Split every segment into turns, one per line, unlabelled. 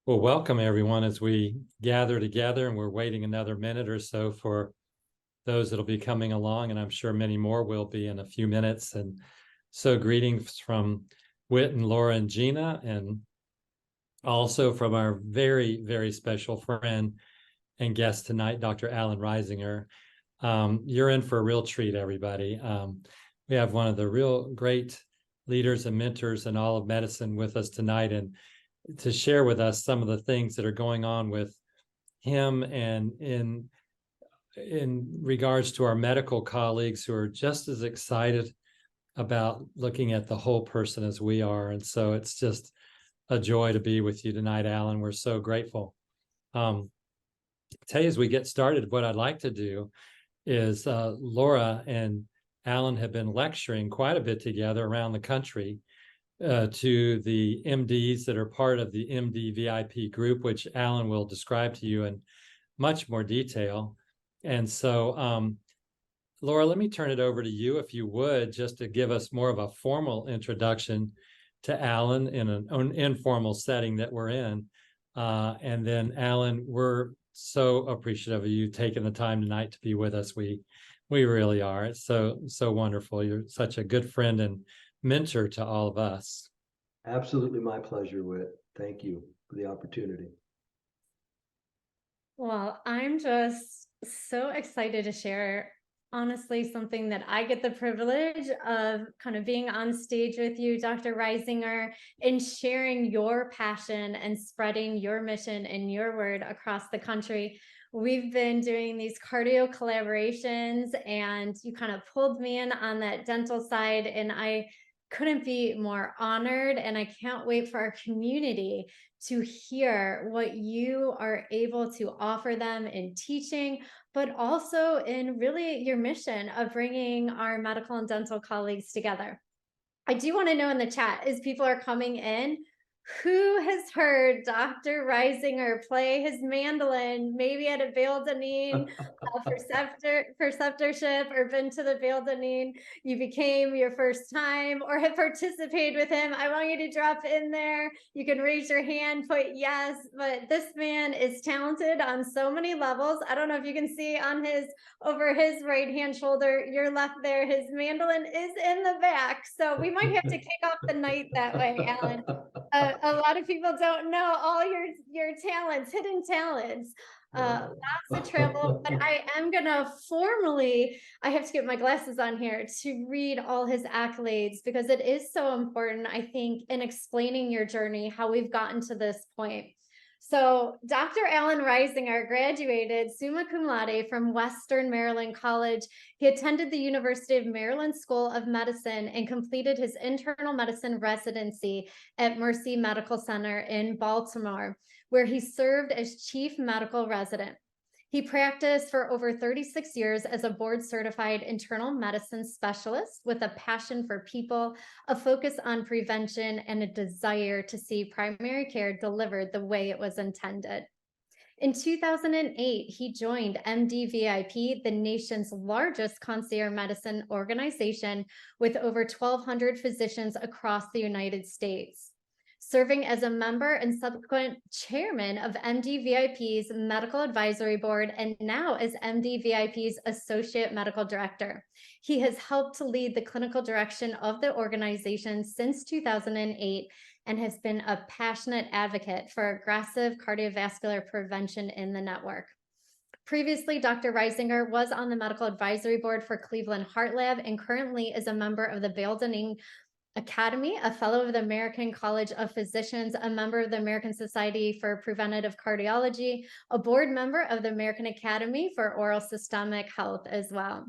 Well, welcome everyone as we gather together, and we're waiting another minute or so for those that'll be coming along, and I'm sure many more will be in a few minutes. And so greetings from Whit and Laura and Gina, and also from our very, very special friend and guest tonight, Dr. Alan Reisinger. You're in for a real treat, everybody. We have one of the real great leaders and mentors in all of medicine with us tonight, and to share with us some of the things that are going on with him and in regards to our medical colleagues who are just as excited about looking at the whole person as we are. And so it's just a joy to be with you tonight, Alan. We're so grateful. Tell you, as we get started, what I'd like to do is Laura and Alan have been lecturing quite a bit together around the country to the MDs that are part of the MD VIP group, which Alan will describe to you in much more detail. And so, Laura, let me turn it over to you, if you would, just to give us more of a formal introduction to Alan in an informal setting that we're in. And then, Alan, we're so appreciative of you taking the time tonight to be with us. We really are. It's so wonderful. You're such a good friend and mentor to all of us.
Absolutely my pleasure, Whit. Thank you for the opportunity.
Well, I'm just so excited to share, honestly, something that I get the privilege of kind of being on stage with you, Dr. Reisinger, and sharing your passion and spreading your mission and your word across the country. We've been doing these cardio collaborations, and you kind of pulled me in on that dental side, and I couldn't be more honored, and I can't wait for our community to hear what you are able to offer them in teaching, but also in really your mission of bringing our medical and dental colleagues together. I do want to know in the chat, as people are coming in, who has heard Dr. Reisinger play his mandolin, maybe at a Vale d'Anine preceptorship, or been to the Vale d'Anine you became your first time, or have participated with him? I want you to drop in there. You can raise your hand, put yes, but this man is talented on so many levels. I don't know if you can see on over his right hand shoulder, your left there, his mandolin is in the back. So we might have to kick off the night that way, Alan. A lot of people don't know all your talents, hidden talents. Lots of travel, but I am gonna formally, I have to get my glasses on here to read all his accolades, because it is so important, I think, in explaining your journey, how we've gotten to this point. So Dr. Alan Reisinger graduated summa cum laude from Western Maryland College. He attended the University of Maryland School of Medicine and completed his internal medicine residency at Mercy Medical Center in Baltimore, where he served as chief medical resident. He practiced for over 36 years as a board-certified internal medicine specialist with a passion for people, a focus on prevention, and a desire to see primary care delivered the way it was intended. In 2008, he joined MD VIP, the nation's largest concierge medicine organization with over 1,200 physicians across the United States. Serving as a member and subsequent chairman of MD VIP's Medical Advisory Board, and now as MD VIP's Associate Medical Director. He has helped to lead the clinical direction of the organization since 2008 and has been a passionate advocate for aggressive cardiovascular prevention in the network. Previously, Dr. Reisinger was on the Medical Advisory Board for Cleveland Heart Lab and currently is a member of the Vale d'Anine Academy, a fellow of the American College of Physicians, a member of the American Society for Preventative Cardiology, a board member of the American Academy for Oral Systemic Health as well.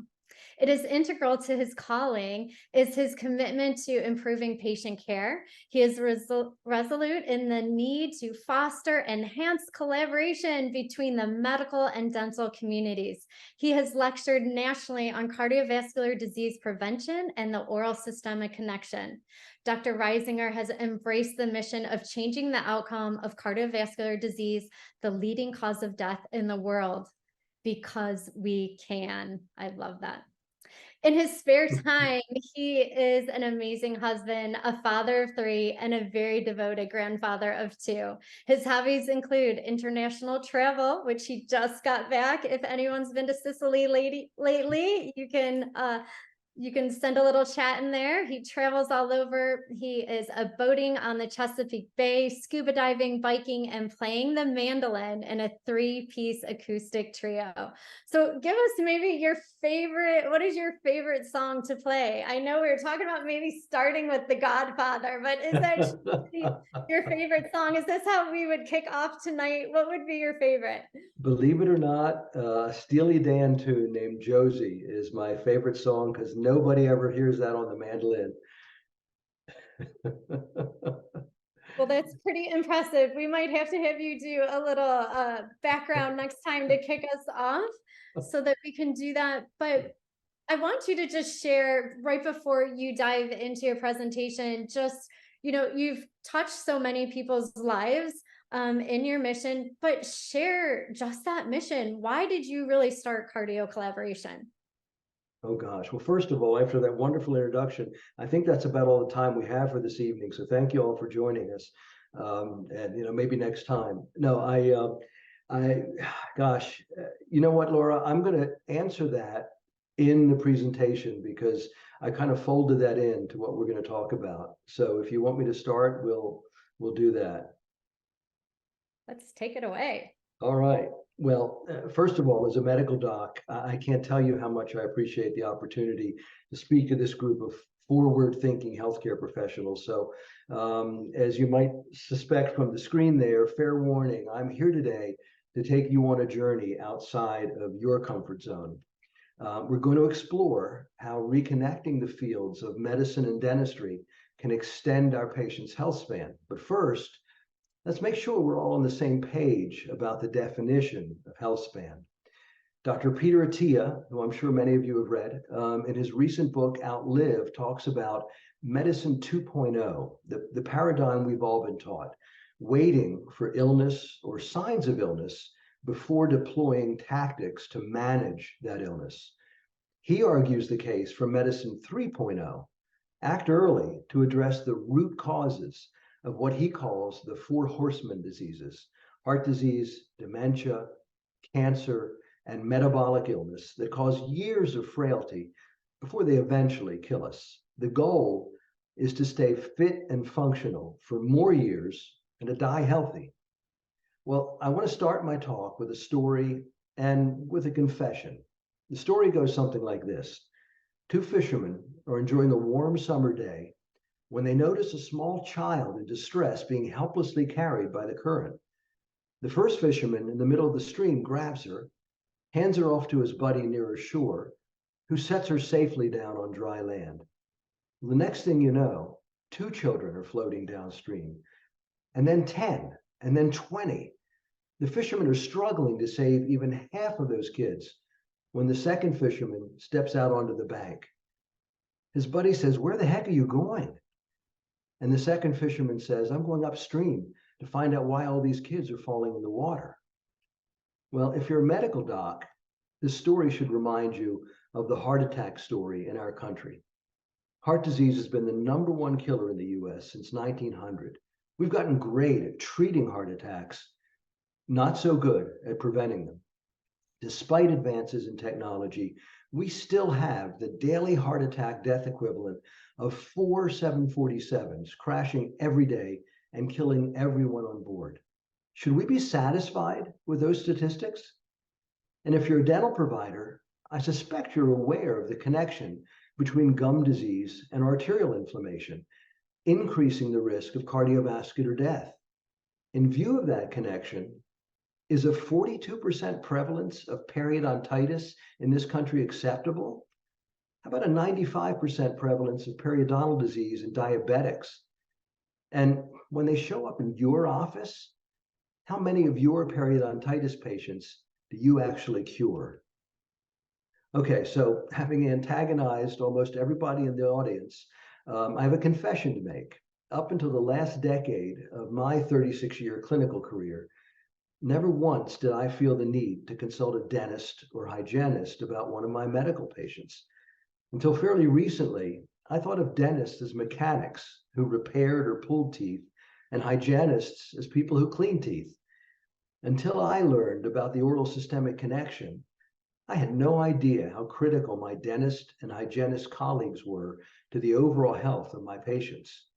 It is integral to his calling is his commitment to improving patient care. He is resolute in the need to foster enhanced collaboration between the medical and dental communities. He has lectured nationally on cardiovascular disease prevention and the oral systemic connection. Dr. Reisinger has embraced the mission of changing the outcome of cardiovascular disease, the leading cause of death in the world, because we can. I love that. In his spare time, he is an amazing husband, a father of 3, and a very devoted grandfather of 2. His hobbies include international travel, which he just got back. If anyone's been to Sicily lately, you can send a little chat in there. He travels all over. He is boating on the Chesapeake Bay, scuba diving, biking, and playing the mandolin in a 3-piece acoustic trio. So give us maybe your favorite, what is your favorite song to play? I know we were talking about maybe starting with The Godfather, but is that your favorite song? Is this how we would kick off tonight? What would be your favorite?
Believe it or not, a Steely Dan tune named Josie is my favorite song because nobody ever hears that on the mandolin.
Well, that's pretty impressive. We might have to have you do a little background next time to kick us off so that we can do that. But I want you to just share right before you dive into your presentation, just, you've touched so many people's lives in your mission, but share just that mission. Why did you really start Cardio Collaboration?
Oh gosh. Well, first of all, after that wonderful introduction, I think that's about all the time we have for this evening. So thank you all for joining us. And maybe next time. No, gosh, you know what, Laura, I'm going to answer that in the presentation because I kind of folded that into what we're going to talk about. So if you want me to start, we'll do that.
Let's take it away.
All right. Well, first of all, as a medical doc, I can't tell you how much I appreciate the opportunity to speak to this group of forward-thinking healthcare professionals. So as you might suspect from the screen there, fair warning, I'm here today to take you on a journey outside of your comfort zone. We're going to explore how reconnecting the fields of medicine and dentistry can extend our patients' health span. But first, let's make sure we're all on the same page about the definition of health span. Dr. Peter Attia, who I'm sure many of you have read, in his recent book, Outlive, talks about medicine 2.0, the paradigm we've all been taught, waiting for illness or signs of illness before deploying tactics to manage that illness. He argues the case for medicine 3.0, act early to address the root causes of what he calls the 4 horsemen diseases: heart disease, dementia, cancer, and metabolic illness that cause years of frailty before they eventually kill us. The goal is to stay fit and functional for more years and to die healthy. Well, I want to start my talk with a story and with a confession. The story goes something like this. 2 fishermen are enjoying a warm summer day when they notice a small child in distress being helplessly carried by the current. The first fisherman in the middle of the stream grabs her, hands her off to his buddy nearer shore, who sets her safely down on dry land. The next thing you know, 2 children are floating downstream, and then 10, and then 20. The fishermen are struggling to save even half of those kids when the second fisherman steps out onto the bank. His buddy says, "Where the heck are you going?" And the second fisherman says, "I'm going upstream to find out why all these kids are falling in the water." Well, if you're a medical doc, this story should remind you of the heart attack story in our country. Heart disease has been the #1 killer in the US since 1900. We've gotten great at treating heart attacks, not so good at preventing them. Despite advances in technology, we still have the daily heart attack death equivalent of 4 747s crashing every day and killing everyone on board. Should we be satisfied with those statistics? And if you're a dental provider, I suspect you're aware of the connection between gum disease and arterial inflammation, increasing the risk of cardiovascular death. In view of that connection, is a 42% prevalence of periodontitis in this country acceptable? How about a 95% prevalence of periodontal disease in diabetics? And when they show up in your office, how many of your periodontitis patients do you actually cure? Okay, so having antagonized almost everybody in the audience, I have a confession to make. Up until the last decade of my 36-year clinical career, never once did I feel the need to consult a dentist or hygienist about one of my medical patients. Until fairly recently, I thought of dentists as mechanics who repaired or pulled teeth, and hygienists as people who clean teeth. Until I learned about the oral systemic connection, I had no idea how critical my dentist and hygienist colleagues were to the overall health of my patients.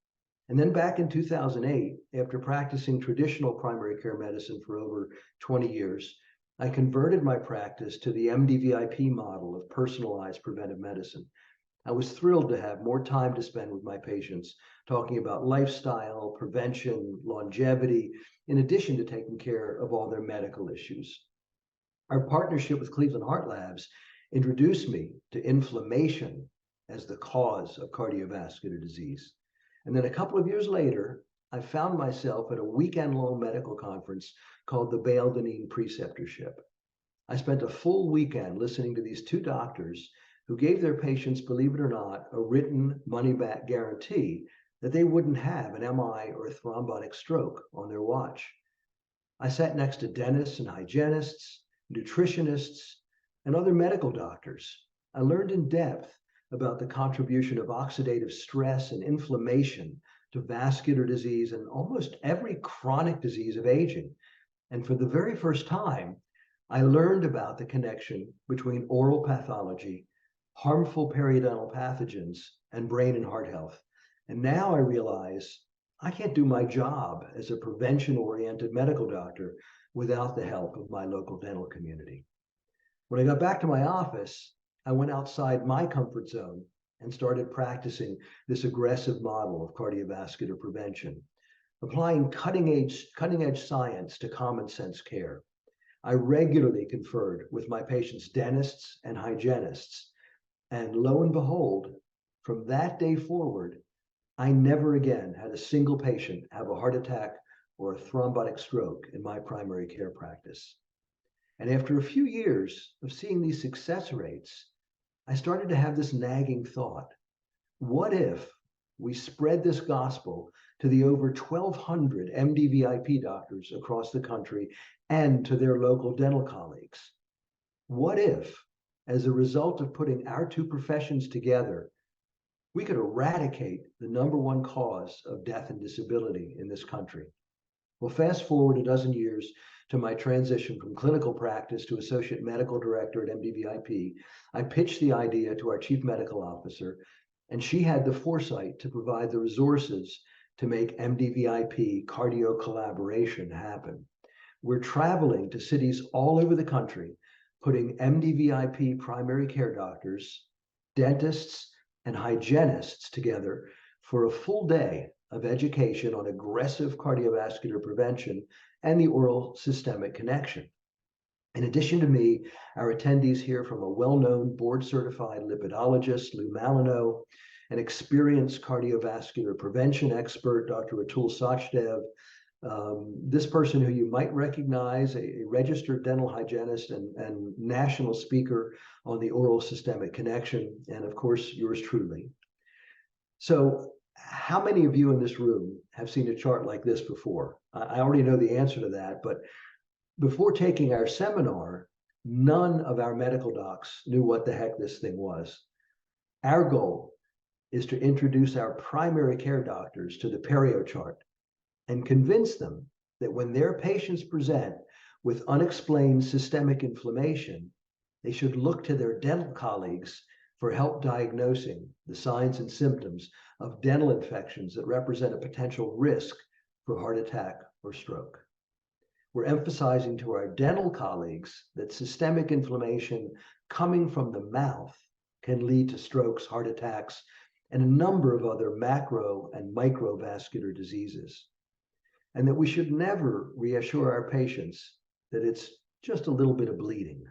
And then back in 2008, after practicing traditional primary care medicine for over 20 years, I converted my practice to the MDVIP model of personalized preventive medicine. I was thrilled to have more time to spend with my patients, talking about lifestyle, prevention, longevity, in addition to taking care of all their medical issues. Our partnership with Cleveland Heart Labs introduced me to inflammation as the cause of cardiovascular disease. And then a couple of years later, I found myself at a weekend-long medical conference called the Bale-Deneen Preceptorship. I spent a full weekend listening to these two doctors who gave their patients, believe it or not, a written money-back guarantee that they wouldn't have an MI or a thrombotic stroke on their watch. I sat next to dentists and hygienists, nutritionists, and other medical doctors. I learned in depth about the contribution of oxidative stress and inflammation to vascular disease and almost every chronic disease of aging. And for the very first time, I learned about the connection between oral pathology, harmful periodontal pathogens, and brain and heart health. And now I realize I can't do my job as a prevention-oriented medical doctor without the help of my local dental community. When I got back to my office, I went outside my comfort zone and started practicing this aggressive model of cardiovascular prevention, applying cutting-edge science to common sense care. I regularly conferred with my patients' dentists and hygienists, and lo and behold, from that day forward, I never again had a single patient have a heart attack or a thrombotic stroke in my primary care practice. And after a few years of seeing these success rates, I started to have this nagging thought. What if we spread this gospel to the over 1,200 MDVIP doctors across the country and to their local dental colleagues? What if, as a result of putting our two professions together, we could eradicate the #1 cause of death and disability in this country? Well, fast forward a dozen years to my transition from clinical practice to associate medical director at MDVIP. I pitched the idea to our chief medical officer, and she had the foresight to provide the resources to make MDVIP cardio collaboration happen. We're traveling to cities all over the country, putting MDVIP primary care doctors, dentists, and hygienists together for a full day of education on aggressive cardiovascular prevention and the oral systemic connection. In addition to me, our attendees hear from a well-known board-certified lipidologist, Lou Malinow, an experienced cardiovascular prevention expert, Dr. Atul Sachdev, this person who you might recognize, a registered dental hygienist and national speaker on the oral systemic connection, and of course, yours truly. So how many of you in this room have seen a chart like this before? I already know the answer to that, but before taking our seminar, none of our medical docs knew what the heck this thing was. Our goal is to introduce our primary care doctors to the perio chart and convince them that when their patients present with unexplained systemic inflammation, they should look to their dental colleagues for help diagnosing the signs and symptoms of dental infections that represent a potential risk for heart attack or stroke. We're emphasizing to our dental colleagues that systemic inflammation coming from the mouth can lead to strokes, heart attacks, and a number of other macro and microvascular diseases. And that we should never reassure our patients that it's just a little bit of bleeding.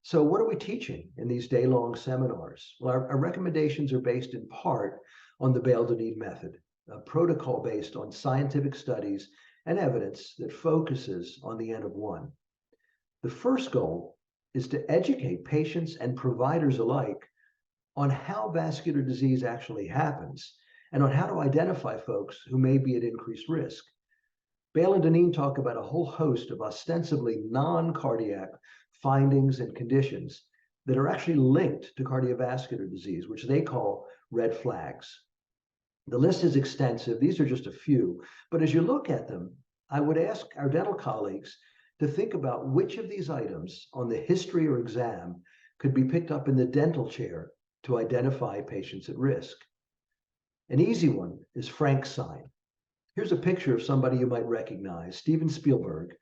So what are we teaching in these day-long seminars? Well, our recommendations are based in part on the Bale-Deneen method, a protocol based on scientific studies and evidence that focuses on the N of 1. The first goal is to educate patients and providers alike on how vascular disease actually happens and on how to identify folks who may be at increased risk. Bale and Deneen talk about a whole host of ostensibly non-cardiac findings and conditions that are actually linked to cardiovascular disease, which they call red flags. The list is extensive. These are just a few. But as you look at them, I would ask our dental colleagues to think about which of these items on the history or exam could be picked up in the dental chair to identify patients at risk. An easy one is Frank's sign. Here's a picture of somebody you might recognize, Steven Spielberg,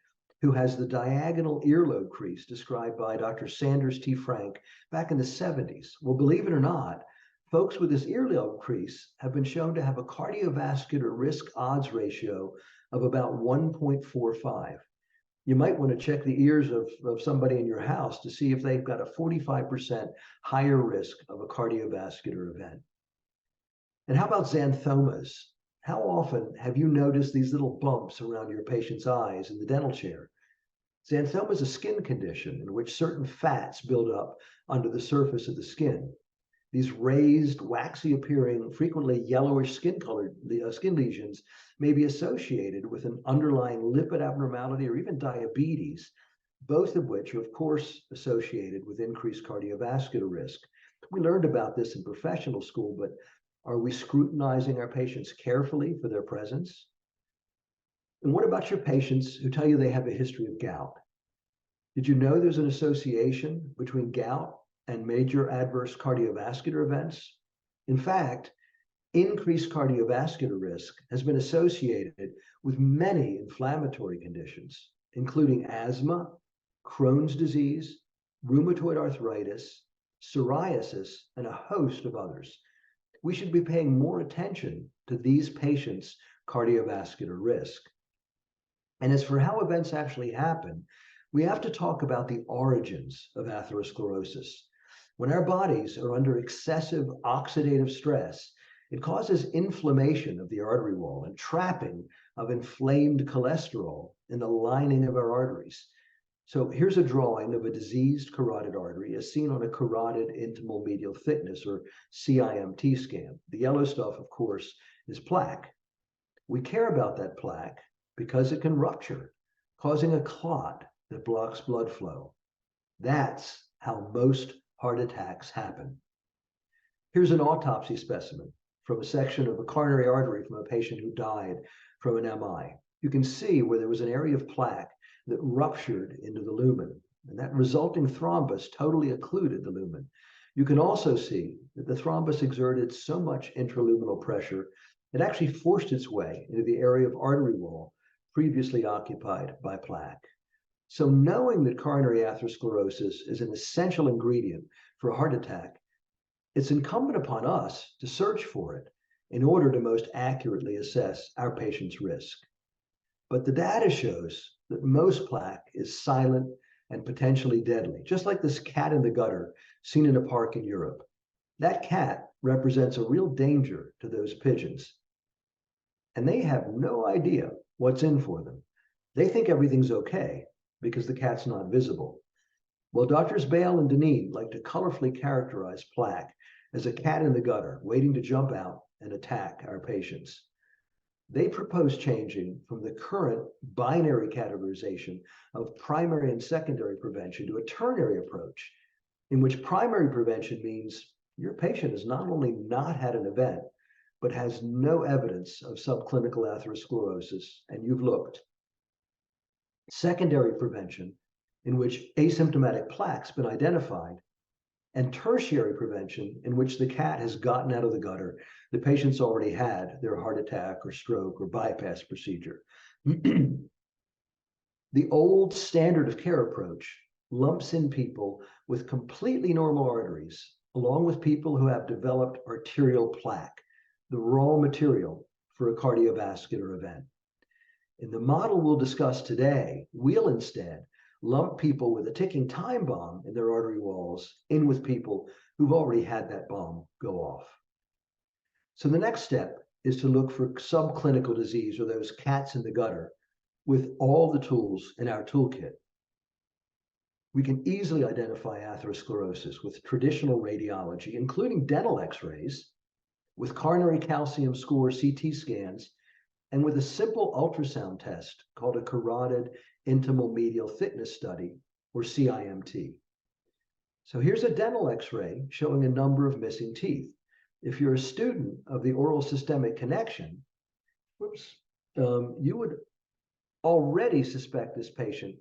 who has the diagonal earlobe crease described by Dr. Sanders T. Frank back in the 70s. Well, believe it or not, folks with this earlobe crease have been shown to have a cardiovascular risk odds ratio of about 1.45. You might want to check the ears of somebody in your house to see if they've got a 45% higher risk of a cardiovascular event. And how about xanthomas? How often have you noticed these little bumps around your patient's eyes in the dental chair? Xanthoma is a skin condition in which certain fats build up under the surface of the skin. These raised, waxy appearing, frequently yellowish skin lesions may be associated with an underlying lipid abnormality or even diabetes, both of which are, of course, associated with increased cardiovascular risk. We learned about this in professional school, but are we scrutinizing our patients carefully for their presence? And what about your patients who tell you they have a history of gout? Did you know there's an association between gout and major adverse cardiovascular events? In fact, increased cardiovascular risk has been associated with many inflammatory conditions, including asthma, Crohn's disease, rheumatoid arthritis, psoriasis, and a host of others. We should be paying more attention to these patients' cardiovascular risk. And as for how events actually happen, we have to talk about the origins of atherosclerosis. When our bodies are under excessive oxidative stress, it causes inflammation of the artery wall and trapping of inflamed cholesterol in the lining of our arteries. So here's a drawing of a diseased carotid artery as seen on a carotid intimal medial thickness or CIMT scan. The yellow stuff, of course, is plaque. We care about that plaque because it can rupture, causing a clot that blocks blood flow. That's how most heart attacks happen. Here's an autopsy specimen from a section of a coronary artery from a patient who died from an MI. You can see where there was an area of plaque that ruptured into the lumen, and that resulting thrombus totally occluded the lumen. You can also see that the thrombus exerted so much intraluminal pressure, it actually forced its way into the area of artery wall previously occupied by plaque. So knowing that coronary atherosclerosis is an essential ingredient for a heart attack, it's incumbent upon us to search for it in order to most accurately assess our patient's risk. But the data shows that most plaque is silent and potentially deadly, just like this cat in the gutter seen in a park in Europe. That cat represents a real danger to those pigeons, and they have no idea what's in for them. They think everything's okay because the cat's not visible. Well, Doctors Bale and Deneen like to colorfully characterize plaque as a cat in the gutter waiting to jump out and attack our patients. They propose changing from the current binary categorization of primary and secondary prevention to a ternary approach, in which primary prevention means your patient has not only not had an event, but has no evidence of subclinical atherosclerosis, and you've looked. Secondary prevention, in which asymptomatic plaque's been identified, and tertiary prevention, in which the cat has gotten out of the gutter, the patient's already had their heart attack or stroke or bypass procedure. The old standard of care approach lumps in people with completely normal arteries, along with people who have developed arterial plaque, the raw material for a cardiovascular event. In the model we'll discuss today, we'll instead lump people with a ticking time bomb in their artery walls in with people who've already had that bomb go off. So the next step is to look for subclinical disease, or those cats in the gutter, with all the tools in our toolkit. We can easily identify atherosclerosis with traditional radiology, including dental x-rays, with coronary calcium score CT scans, and with a simple ultrasound test called a carotid intimal medial thickness study, or CIMT. So here's a dental x-ray showing a number of missing teeth. If you're a student of the oral systemic connection, you would already suspect this patient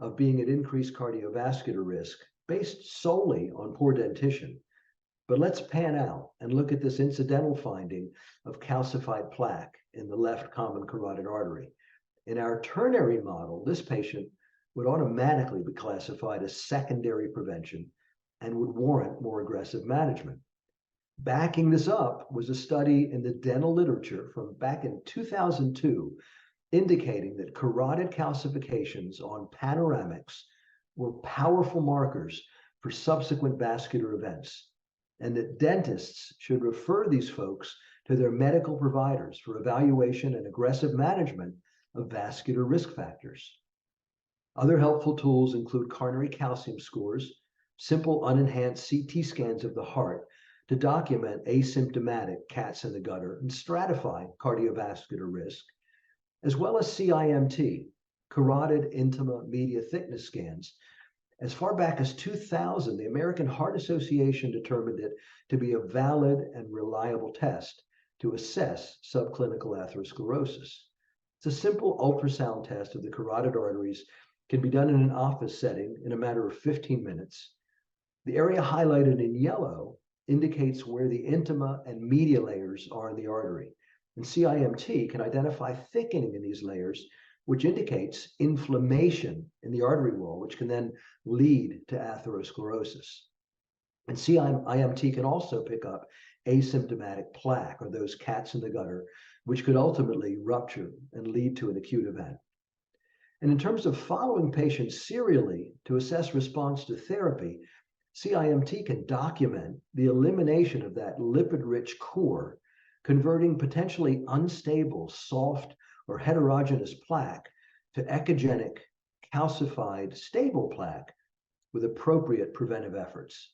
of being at increased cardiovascular risk based solely on poor dentition. But let's pan out and look at this incidental finding of calcified plaque in the left common carotid artery. In our ternary model, this patient would automatically be classified as secondary prevention and would warrant more aggressive management. Backing this up was a study in the dental literature from back in 2002 indicating that carotid calcifications on panoramics were powerful markers for subsequent vascular events, and that dentists should refer these folks to their medical providers for evaluation and aggressive management of vascular risk factors. Other helpful tools include coronary calcium scores, simple unenhanced CT scans of the heart to document asymptomatic cats in the gutter and stratify cardiovascular risk, as well as CIMT, carotid intima media thickness scans. As far back as 2000, the American Heart Association determined it to be a valid and reliable test to assess subclinical atherosclerosis. It's a simple ultrasound test of the carotid arteries, can be done in an office setting in a matter of 15 minutes. The area highlighted in yellow indicates where the intima and media layers are in the artery. And CIMT can identify thickening in these layers, which indicates inflammation in the artery wall, which can then lead to atherosclerosis. And CIMT can also pick up asymptomatic plaque, or those cats in the gutter, which could ultimately rupture and lead to an acute event. And in terms of following patients serially to assess response to therapy, CIMT can document the elimination of that lipid-rich core, converting potentially unstable, soft, or heterogeneous plaque to echogenic, calcified, stable plaque with appropriate preventive efforts.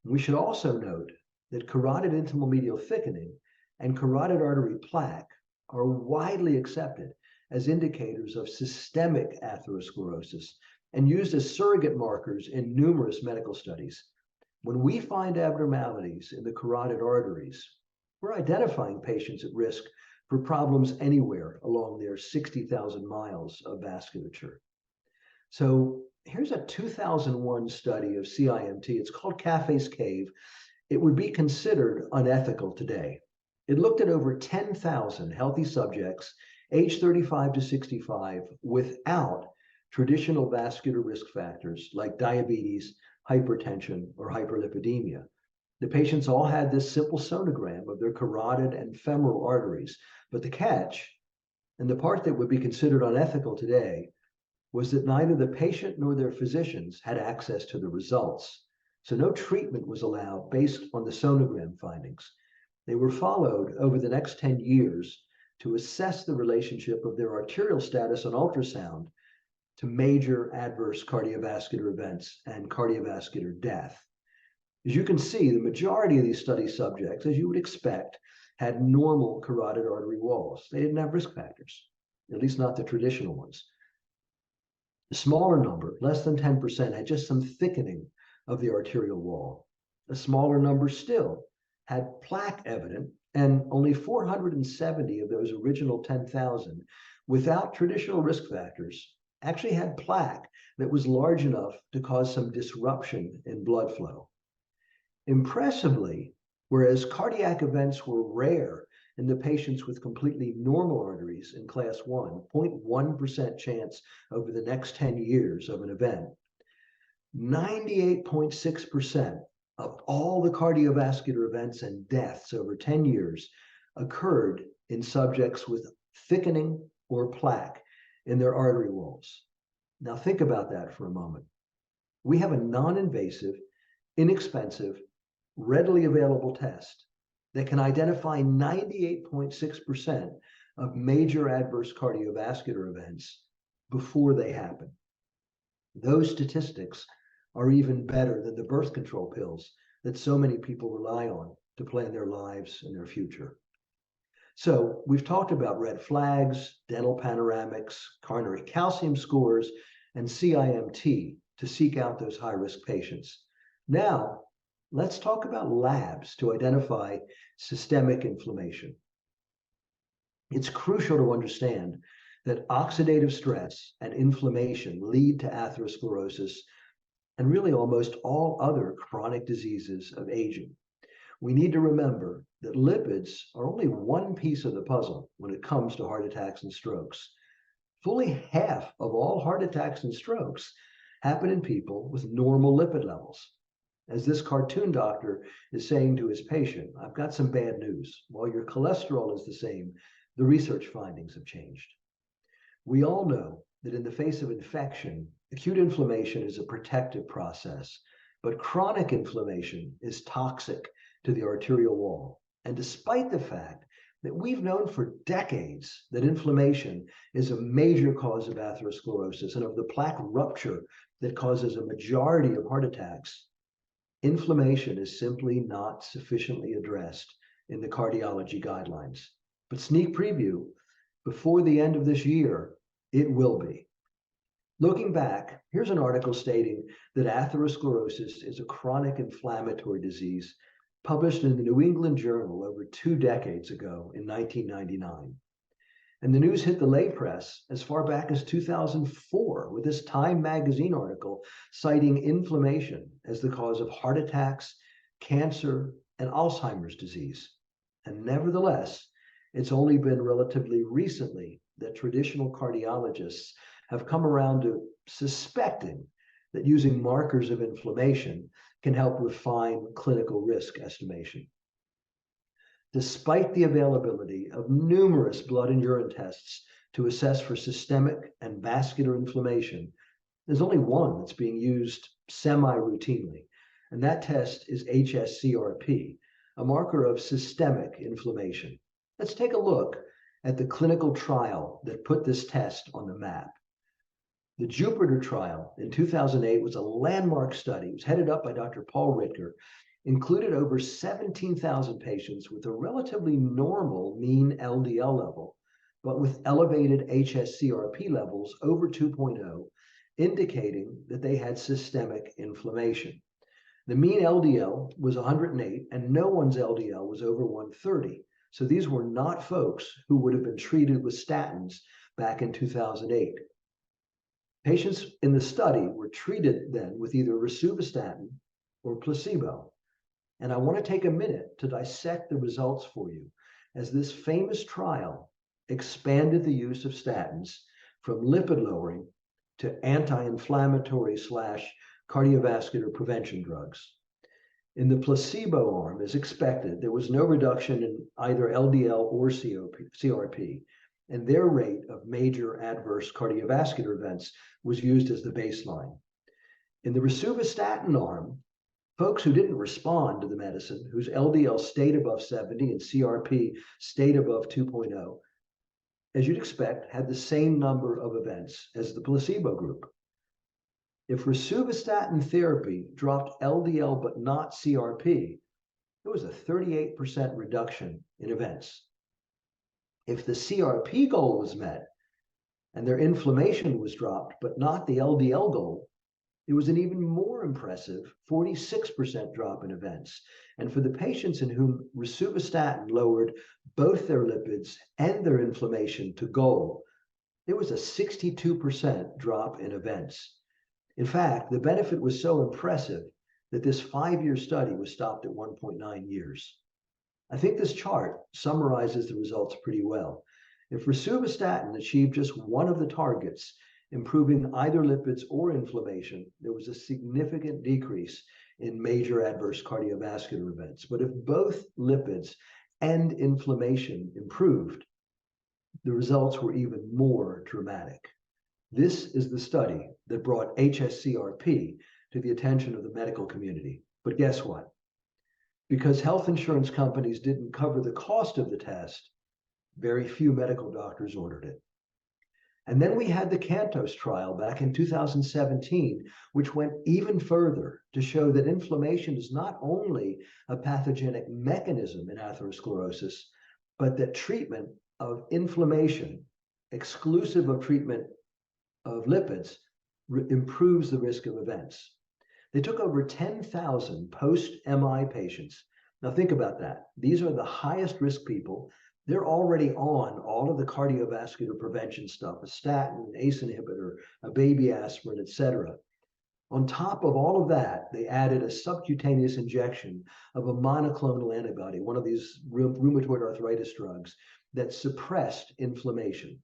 We should also note that carotid intimal medial thickening and carotid artery plaque are widely accepted as indicators of systemic atherosclerosis and used as surrogate markers in numerous medical studies. When we find abnormalities in the carotid arteries, we're identifying patients at risk for problems anywhere along their 60,000 miles of vasculature. So here's a 2001 study of CIMT. It's called Cafe's Cave. It would be considered unethical today. It looked at over 10,000 healthy subjects age 35 to 65 without traditional vascular risk factors like diabetes, hypertension, or hyperlipidemia. The patients all had this simple sonogram of their carotid and femoral arteries, but the catch, and the part that would be considered unethical today, was that neither the patient nor their physicians had access to the results. So no treatment was allowed based on the sonogram findings. They were followed over the next 10 years to assess the relationship of their arterial status on ultrasound to major adverse cardiovascular events and cardiovascular death. As you can see, the majority of these study subjects, as you would expect, had normal carotid artery walls. They didn't have risk factors, at least not the traditional ones. A smaller number, less than 10%, had just some thickening of the arterial wall. A smaller number still had plaque evident, and only 470 of those original 10,000 without traditional risk factors actually had plaque that was large enough to cause some disruption in blood flow. Impressively, whereas cardiac events were rare in the patients with completely normal arteries in class 1, 0.1% chance over the next 10 years of an event, 98.6% of all the cardiovascular events and deaths over 10 years occurred in subjects with thickening or plaque in their artery walls. Now think about that for a moment. We have a non-invasive, inexpensive, readily available test that can identify 98.6% of major adverse cardiovascular events before they happen. Those statistics are even better than the birth control pills that so many people rely on to plan their lives and their future. So we've talked about red flags, dental panoramics, coronary calcium scores, and CIMT to seek out those high-risk patients. Now, let's talk about labs to identify systemic inflammation. It's crucial to understand that oxidative stress and inflammation lead to atherosclerosis and really almost all other chronic diseases of aging. We need to remember that lipids are only one piece of the puzzle when it comes to heart attacks and strokes. Fully half of all heart attacks and strokes happen in people with normal lipid levels. As this cartoon doctor is saying to his patient, I've got some bad news. While your cholesterol is the same, the research findings have changed. We all know that in the face of infection, acute inflammation is a protective process, but chronic inflammation is toxic to the arterial wall. And despite the fact that we've known for decades that inflammation is a major cause of atherosclerosis and of the plaque rupture that causes a majority of heart attacks, inflammation is simply not sufficiently addressed in the cardiology guidelines. But sneak preview, before the end of this year, it will be. Looking back, here's an article stating that atherosclerosis is a chronic inflammatory disease published in the New England Journal over 2 decades ago in 1999. And the news hit the lay press as far back as 2004 with this Time magazine article citing inflammation as the cause of heart attacks, cancer, and Alzheimer's disease. And nevertheless, it's only been relatively recently that traditional cardiologists have come around to suspecting that using markers of inflammation can help refine clinical risk estimation. Despite the availability of numerous blood and urine tests to assess for systemic and vascular inflammation, there's only one that's being used semi-routinely, and that test is hsCRP, a marker of systemic inflammation. Let's take a look at the clinical trial that put this test on the map. The Jupiter trial in 2008 was a landmark study. It was headed up by Dr. Paul Ritger, included over 17,000 patients with a relatively normal mean LDL level, but with elevated hsCRP levels over 2.0, indicating that they had systemic inflammation. The mean LDL was 108, and no one's LDL was over 130. So these were not folks who would have been treated with statins back in 2008. Patients in the study were treated then with either rosuvastatin or placebo. And I want to take a minute to dissect the results for you, as this famous trial expanded the use of statins from lipid lowering to anti-inflammatory / cardiovascular prevention drugs. In the placebo arm, as expected, there was no reduction in either LDL or CRP, and their rate of major adverse cardiovascular events was used as the baseline. In the rosuvastatin arm, folks who didn't respond to the medicine, whose LDL stayed above 70 and CRP stayed above 2.0, as you'd expect, had the same number of events as the placebo group. If rosuvastatin therapy dropped LDL but not CRP, there was a 38% reduction in events. If the CRP goal was met and their inflammation was dropped but not the LDL goal, it was an even more impressive 46% drop in events. And for the patients in whom rosuvastatin lowered both their lipids and their inflammation to goal, there was a 62% drop in events. In fact, the benefit was so impressive that this 5-year study was stopped at 1.9 years. I think this chart summarizes the results pretty well. If rosuvastatin achieved just one of the targets, improving either lipids or inflammation, there was a significant decrease in major adverse cardiovascular events. But if both lipids and inflammation improved, the results were even more dramatic. This is the study that brought hsCRP to the attention of the medical community. But guess what? Because health insurance companies didn't cover the cost of the test, very few medical doctors ordered it. And then we had the CANTOS trial back in 2017, which went even further to show that inflammation is not only a pathogenic mechanism in atherosclerosis, but that treatment of inflammation, exclusive of treatment of lipids, improves the risk of events. They took over 10,000 post-MI patients. Now think about that. These are the highest risk people. They're already on all of the cardiovascular prevention stuff, a statin, an ACE inhibitor, a baby aspirin, et cetera. On top of all of that, they added a subcutaneous injection of a monoclonal antibody, one of these rheumatoid arthritis drugs that suppressed inflammation.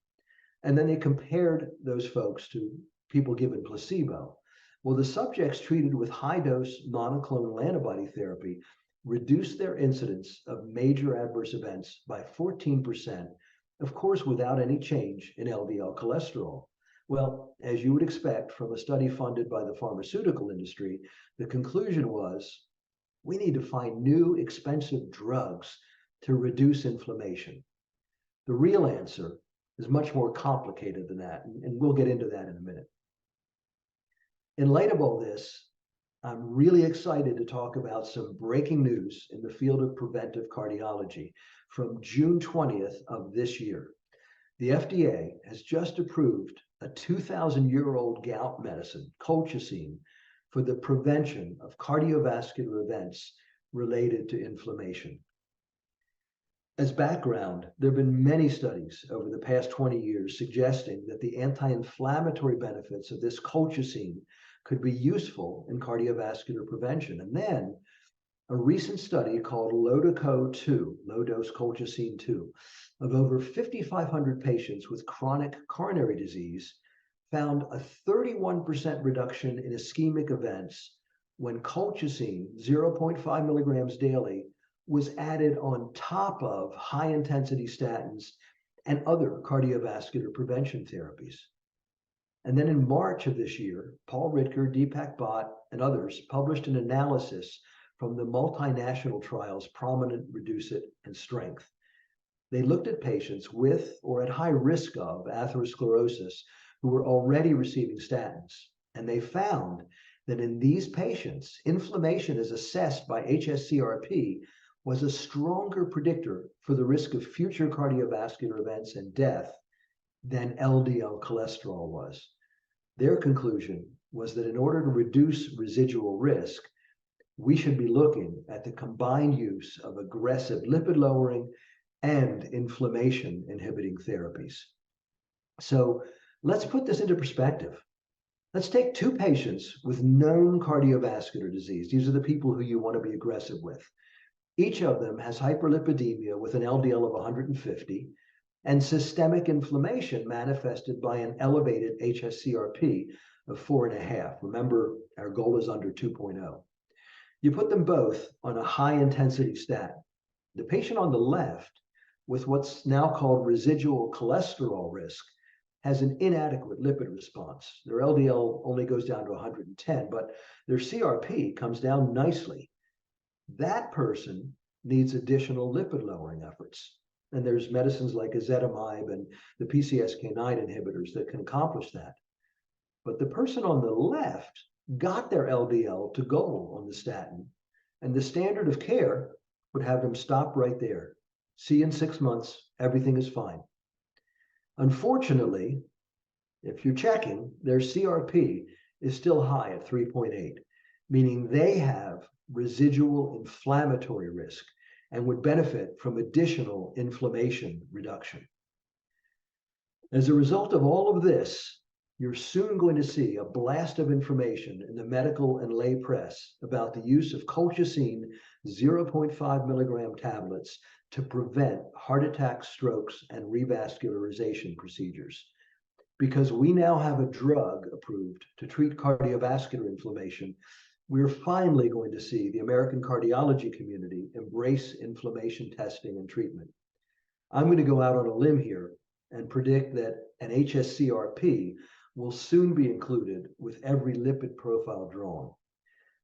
And then they compared those folks to people given placebo. Well, the subjects treated with high-dose monoclonal antibody therapy reduced their incidence of major adverse events by 14%, of course, without any change in LDL cholesterol. Well, as you would expect from a study funded by the pharmaceutical industry, the conclusion was we need to find new expensive drugs to reduce inflammation. The real answer is much more complicated than that, and we'll get into that in a minute. In light of all this, I'm really excited to talk about some breaking news in the field of preventive cardiology from June 20th of this year. The FDA has just approved a 2,000-year-old gout medicine, colchicine, for the prevention of cardiovascular events related to inflammation. As background, there have been many studies over the past 20 years suggesting that the anti-inflammatory benefits of this colchicine could be useful in cardiovascular prevention. And then a recent study called LODOCO-2, low-dose colchicine 2, of over 5,500 patients with chronic coronary disease found a 31% reduction in ischemic events when colchicine 0.5 milligrams daily was added on top of high-intensity statins and other cardiovascular prevention therapies. And then in March of this year, Paul Ridker, Deepak Bhatt, and others published an analysis from the multinational trials Prominent, Reduce It, and Strength. They looked at patients with or at high risk of atherosclerosis who were already receiving statins. And they found that in these patients, inflammation as assessed by HSCRP was a stronger predictor for the risk of future cardiovascular events and death than LDL cholesterol was. Their conclusion was that in order to reduce residual risk, we should be looking at the combined use of aggressive lipid lowering and inflammation inhibiting therapies. So let's put this into perspective. Let's take two patients with known cardiovascular disease. These are the people who you want to be aggressive with. Each of them has hyperlipidemia with an LDL of 150 and systemic inflammation manifested by an elevated HSCRP of 4.5. Remember, our goal is under 2.0. You put them both on a high-intensity statin. The patient on the left, with what's now called residual cholesterol risk, has an inadequate lipid response. Their LDL only goes down to 110, but their CRP comes down nicely. That person needs additional lipid lowering efforts. And there's medicines like ezetimibe and the PCSK9 inhibitors that can accomplish that. But the person on the left got their LDL to goal on the statin, and the standard of care would have them stop right there. See you in 6 months, everything is fine. Unfortunately, if you're checking, their CRP is still high at 3.8, meaning they have residual inflammatory risk and would benefit from additional inflammation reduction. As a result of all of this, you're soon going to see a blast of information in the medical and lay press about the use of colchicine 0.5 milligram tablets to prevent heart attacks, strokes, and revascularization procedures. Because we now have a drug approved to treat cardiovascular inflammation, we're finally going to see the American cardiology community embrace inflammation testing and treatment. I'm going to go out on a limb here and predict that an HSCRP will soon be included with every lipid profile drawn.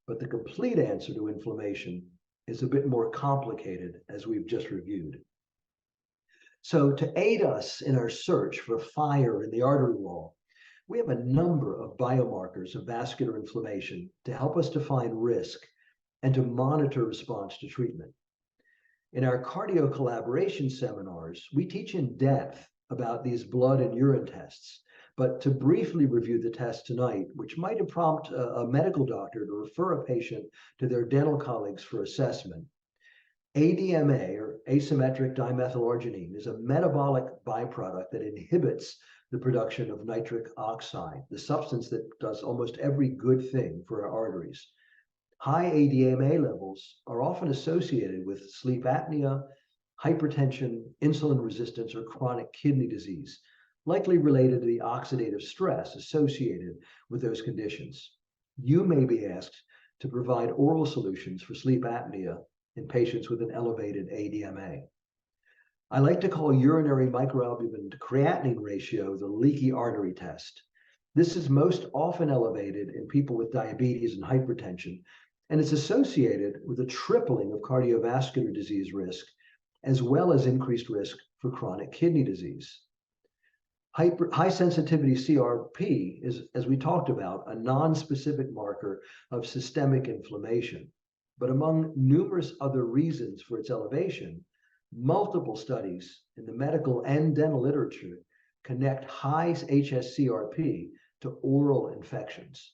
But the complete answer to inflammation is a bit more complicated, as we've just reviewed. So to aid us in our search for fire in the artery wall, we have a number of biomarkers of vascular inflammation to help us define risk and to monitor response to treatment. In our cardio collaboration seminars, we teach in depth about these blood and urine tests, But to briefly review the test tonight, which might prompt a medical doctor to refer a patient to their dental colleagues for assessment, ADMA, or asymmetric dimethylarginine, is a metabolic byproduct that inhibits the production of nitric oxide, the substance that does almost every good thing for our arteries. High ADMA levels are often associated with sleep apnea, hypertension, insulin resistance, or chronic kidney disease, likely related to the oxidative stress associated with those conditions. You may be asked to provide oral solutions for sleep apnea in patients with an elevated ADMA. I like to call urinary microalbumin to creatinine ratio the leaky artery test. This is most often elevated in people with diabetes and hypertension, and it's associated with a tripling of cardiovascular disease risk, as well as increased risk for chronic kidney disease. High sensitivity CRP is, as we talked about, a non-specific marker of systemic inflammation. But among numerous other reasons for its elevation, multiple studies in the medical and dental literature connect high hsCRP to oral infections.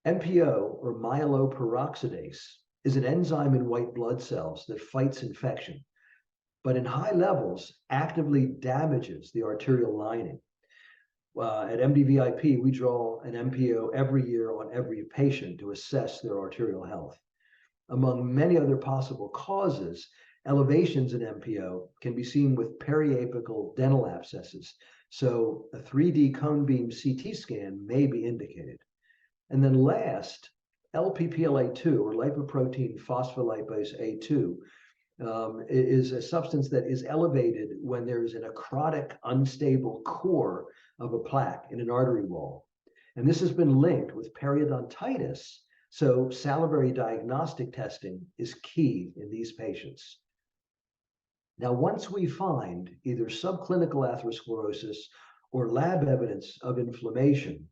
MPO, or myeloperoxidase, is an enzyme in white blood cells that fights infection, but in high levels actively damages the arterial lining. At MDVIP, we draw an MPO every year on every patient to assess their arterial health. Among many other possible causes, elevations in MPO can be seen with periapical dental abscesses, so a 3D cone beam CT scan may be indicated. And then last, LPPLA2, or lipoprotein phospholipase A2, is a substance that is elevated when there is an necrotic, unstable core of a plaque in an artery wall. And this has been linked with periodontitis, so salivary diagnostic testing is key in these patients. Now, once we find either subclinical atherosclerosis or lab evidence of inflammation,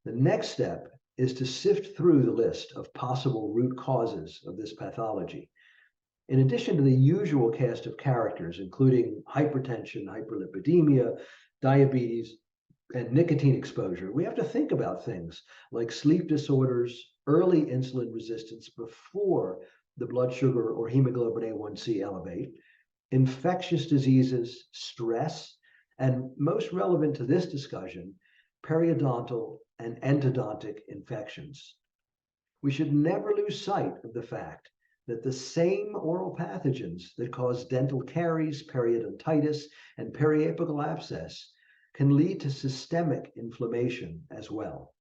the next step is to sift through the list of possible root causes of this pathology. In addition to the usual cast of characters, including hypertension, hyperlipidemia, diabetes, and nicotine exposure, we have to think about things like sleep disorders, early insulin resistance before the blood sugar or hemoglobin A1C elevate, infectious diseases, stress, and most relevant to this discussion, periodontal and endodontic infections. We should never lose sight of the fact that the same oral pathogens that cause dental caries, periodontitis, and periapical abscess can lead to systemic inflammation as well.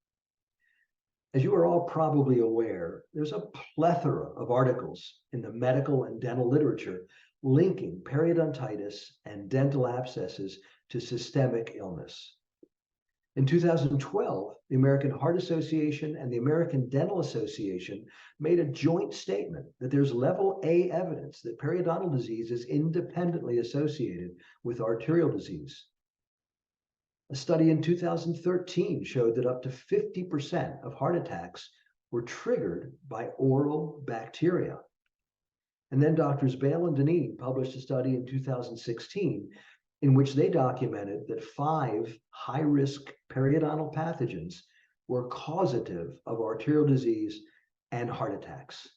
As you are all probably aware, there's a plethora of articles in the medical and dental literature linking periodontitis and dental abscesses to systemic illness. In 2012, the American Heart Association and the American Dental Association made a joint statement that there's level A evidence that periodontal disease is independently associated with arterial disease. A study in 2013 showed that up to 50% of heart attacks were triggered by oral bacteria. And then Doctors Bale and Deneen published a study in 2016 in which they documented that 5 high-risk periodontal pathogens were causative of arterial disease and heart attacks.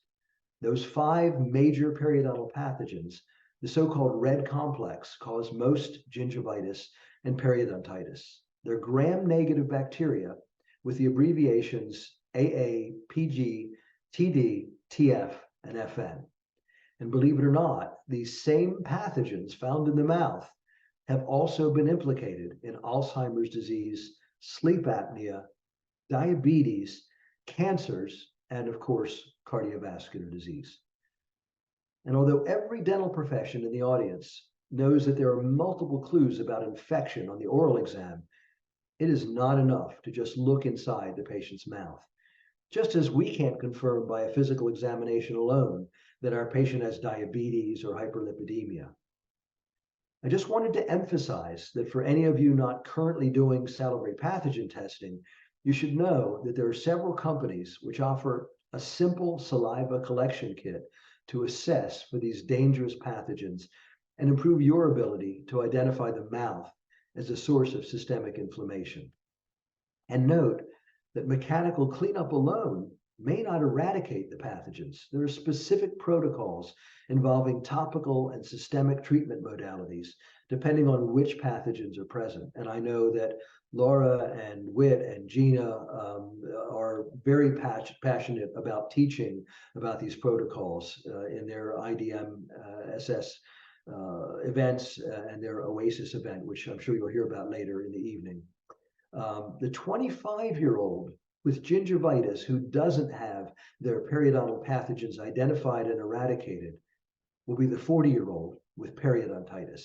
Those 5 major periodontal pathogens, the so-called red complex, cause most gingivitis and periodontitis. They're gram-negative bacteria with the abbreviations AA, PG, TD, TF, and FN. And believe it or not, these same pathogens found in the mouth have also been implicated in Alzheimer's disease, sleep apnea, diabetes, cancers, and of course, cardiovascular disease. And although every dental profession in the audience knows that there are multiple clues about infection on the oral exam, it is not enough to just look inside the patient's mouth. Just as we can't confirm by a physical examination alone that our patient has diabetes or hyperlipidemia. I just wanted to emphasize that for any of you not currently doing salivary pathogen testing, you should know that there are several companies which offer a simple saliva collection kit to assess for these dangerous pathogens and improve your ability to identify the mouth as a source of systemic inflammation. And note that mechanical cleanup alone may not eradicate the pathogens. There are specific protocols involving topical and systemic treatment modalities, depending on which pathogens are present. And I know that Laura and Whit and Gina are very passionate about teaching about these protocols in their IDMSS events and their OASIS event, which I'm sure you'll hear about later in the evening. The 25-year-old with gingivitis who doesn't have their periodontal pathogens identified and eradicated will be the 40-year-old with periodontitis.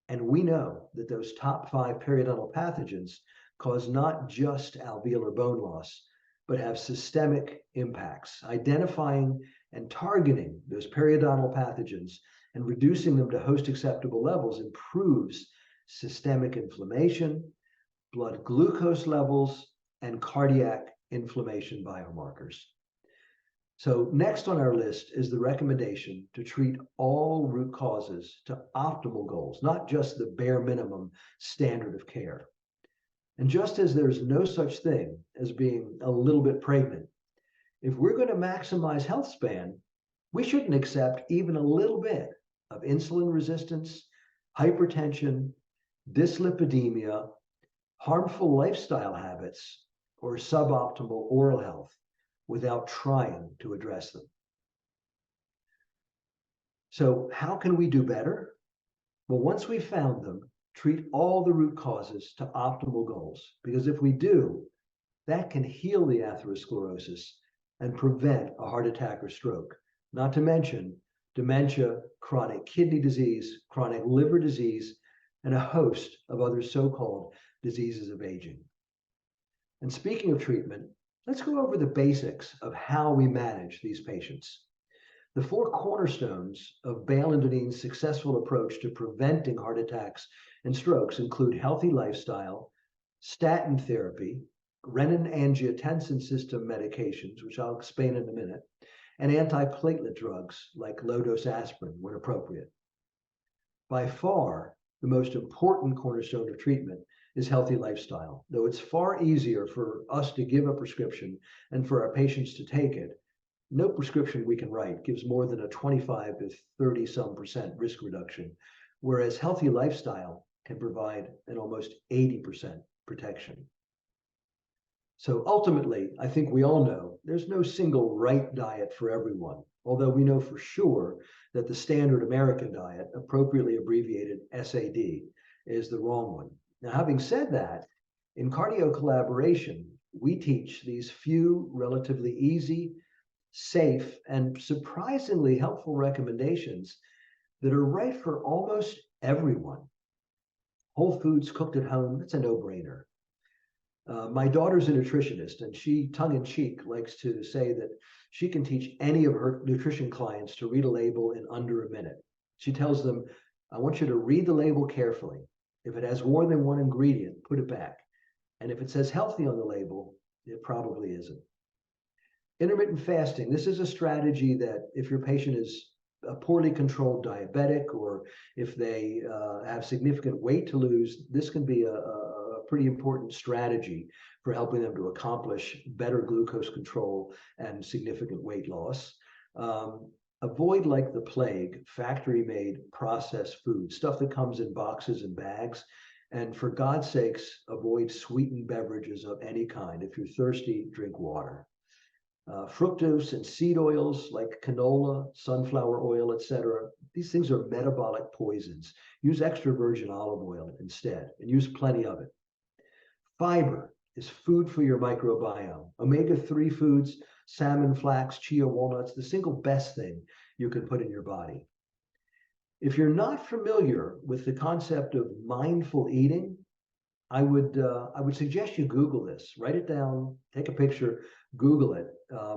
And we know that those top 5 periodontal pathogens cause not just alveolar bone loss, but have systemic impacts. Identifying and targeting those periodontal pathogens and reducing them to host acceptable levels improves systemic inflammation, blood glucose levels, and cardiac inflammation biomarkers. So next on our list is the recommendation to treat all root causes to optimal goals, not just the bare minimum standard of care. And just as there's no such thing as being a little bit pregnant, if we're going to maximize health span, we shouldn't accept even a little bit of insulin resistance, hypertension, dyslipidemia, harmful lifestyle habits, or suboptimal oral health without trying to address them. So how can we do better? Well, once we've found them, treat all the root causes to optimal goals, because if we do, that can heal the atherosclerosis and prevent a heart attack or stroke, not to mention dementia, chronic kidney disease, chronic liver disease, and a host of other so-called diseases of aging. And speaking of treatment, let's go over the basics of how we manage these patients. The 4 cornerstones of Bale and Dineen's successful approach to preventing heart attacks and strokes include healthy lifestyle, statin therapy, renin-angiotensin system medications, which I'll explain in a minute, and antiplatelet drugs like low-dose aspirin when appropriate. By far, the most important cornerstone of treatment is healthy lifestyle. Though it's far easier for us to give a prescription and for our patients to take it, no prescription we can write gives more than a 25 to 30% risk reduction, whereas healthy lifestyle can provide an almost 80% protection. So ultimately, I think we all know there's no single right diet for everyone, although we know for sure that the standard American diet, appropriately abbreviated SAD, is the wrong one. Now, having said that, in cardio collaboration, we teach these few relatively easy, safe, and surprisingly helpful recommendations that are right for almost everyone. Whole foods cooked at home, that's a no-brainer. My daughter's a nutritionist, and she, tongue-in-cheek, likes to say that she can teach any of her nutrition clients to read a label in under a minute. She tells them, I want you to read the label carefully. If it has more than one ingredient, put it back. And if it says healthy on the label, it probably isn't. Intermittent fasting, this is a strategy that if your patient is a poorly controlled diabetic, or if they have significant weight to lose, this can be a pretty important strategy for helping them to accomplish better glucose control and significant weight loss. Avoid like the plague factory-made processed food, stuff that comes in boxes and bags. And for God's sakes, avoid sweetened beverages of any kind. If you're thirsty, drink water. Fructose and seed oils like canola, sunflower oil, etc. These things are metabolic poisons. Use extra virgin olive oil instead, and use plenty of it. Fiber is food for your microbiome. Omega-3 foods, salmon, flax, chia, walnuts, the single best thing you can put in your body. If you're not familiar with the concept of mindful eating, I would suggest you Google this. Write it down, take a picture, Google it.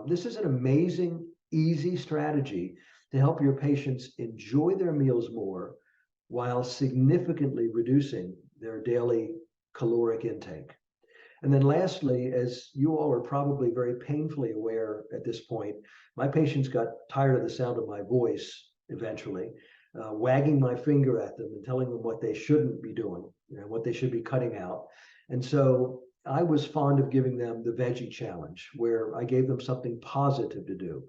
This is an amazing, easy strategy to help your patients enjoy their meals more while significantly reducing their daily caloric intake. And then lastly, as you all are probably very painfully aware at this point, my patients got tired of the sound of my voice eventually, wagging my finger at them and telling them what they shouldn't be doing. what they should be cutting out. And so I was fond of giving them the veggie challenge, where I gave them something positive to do.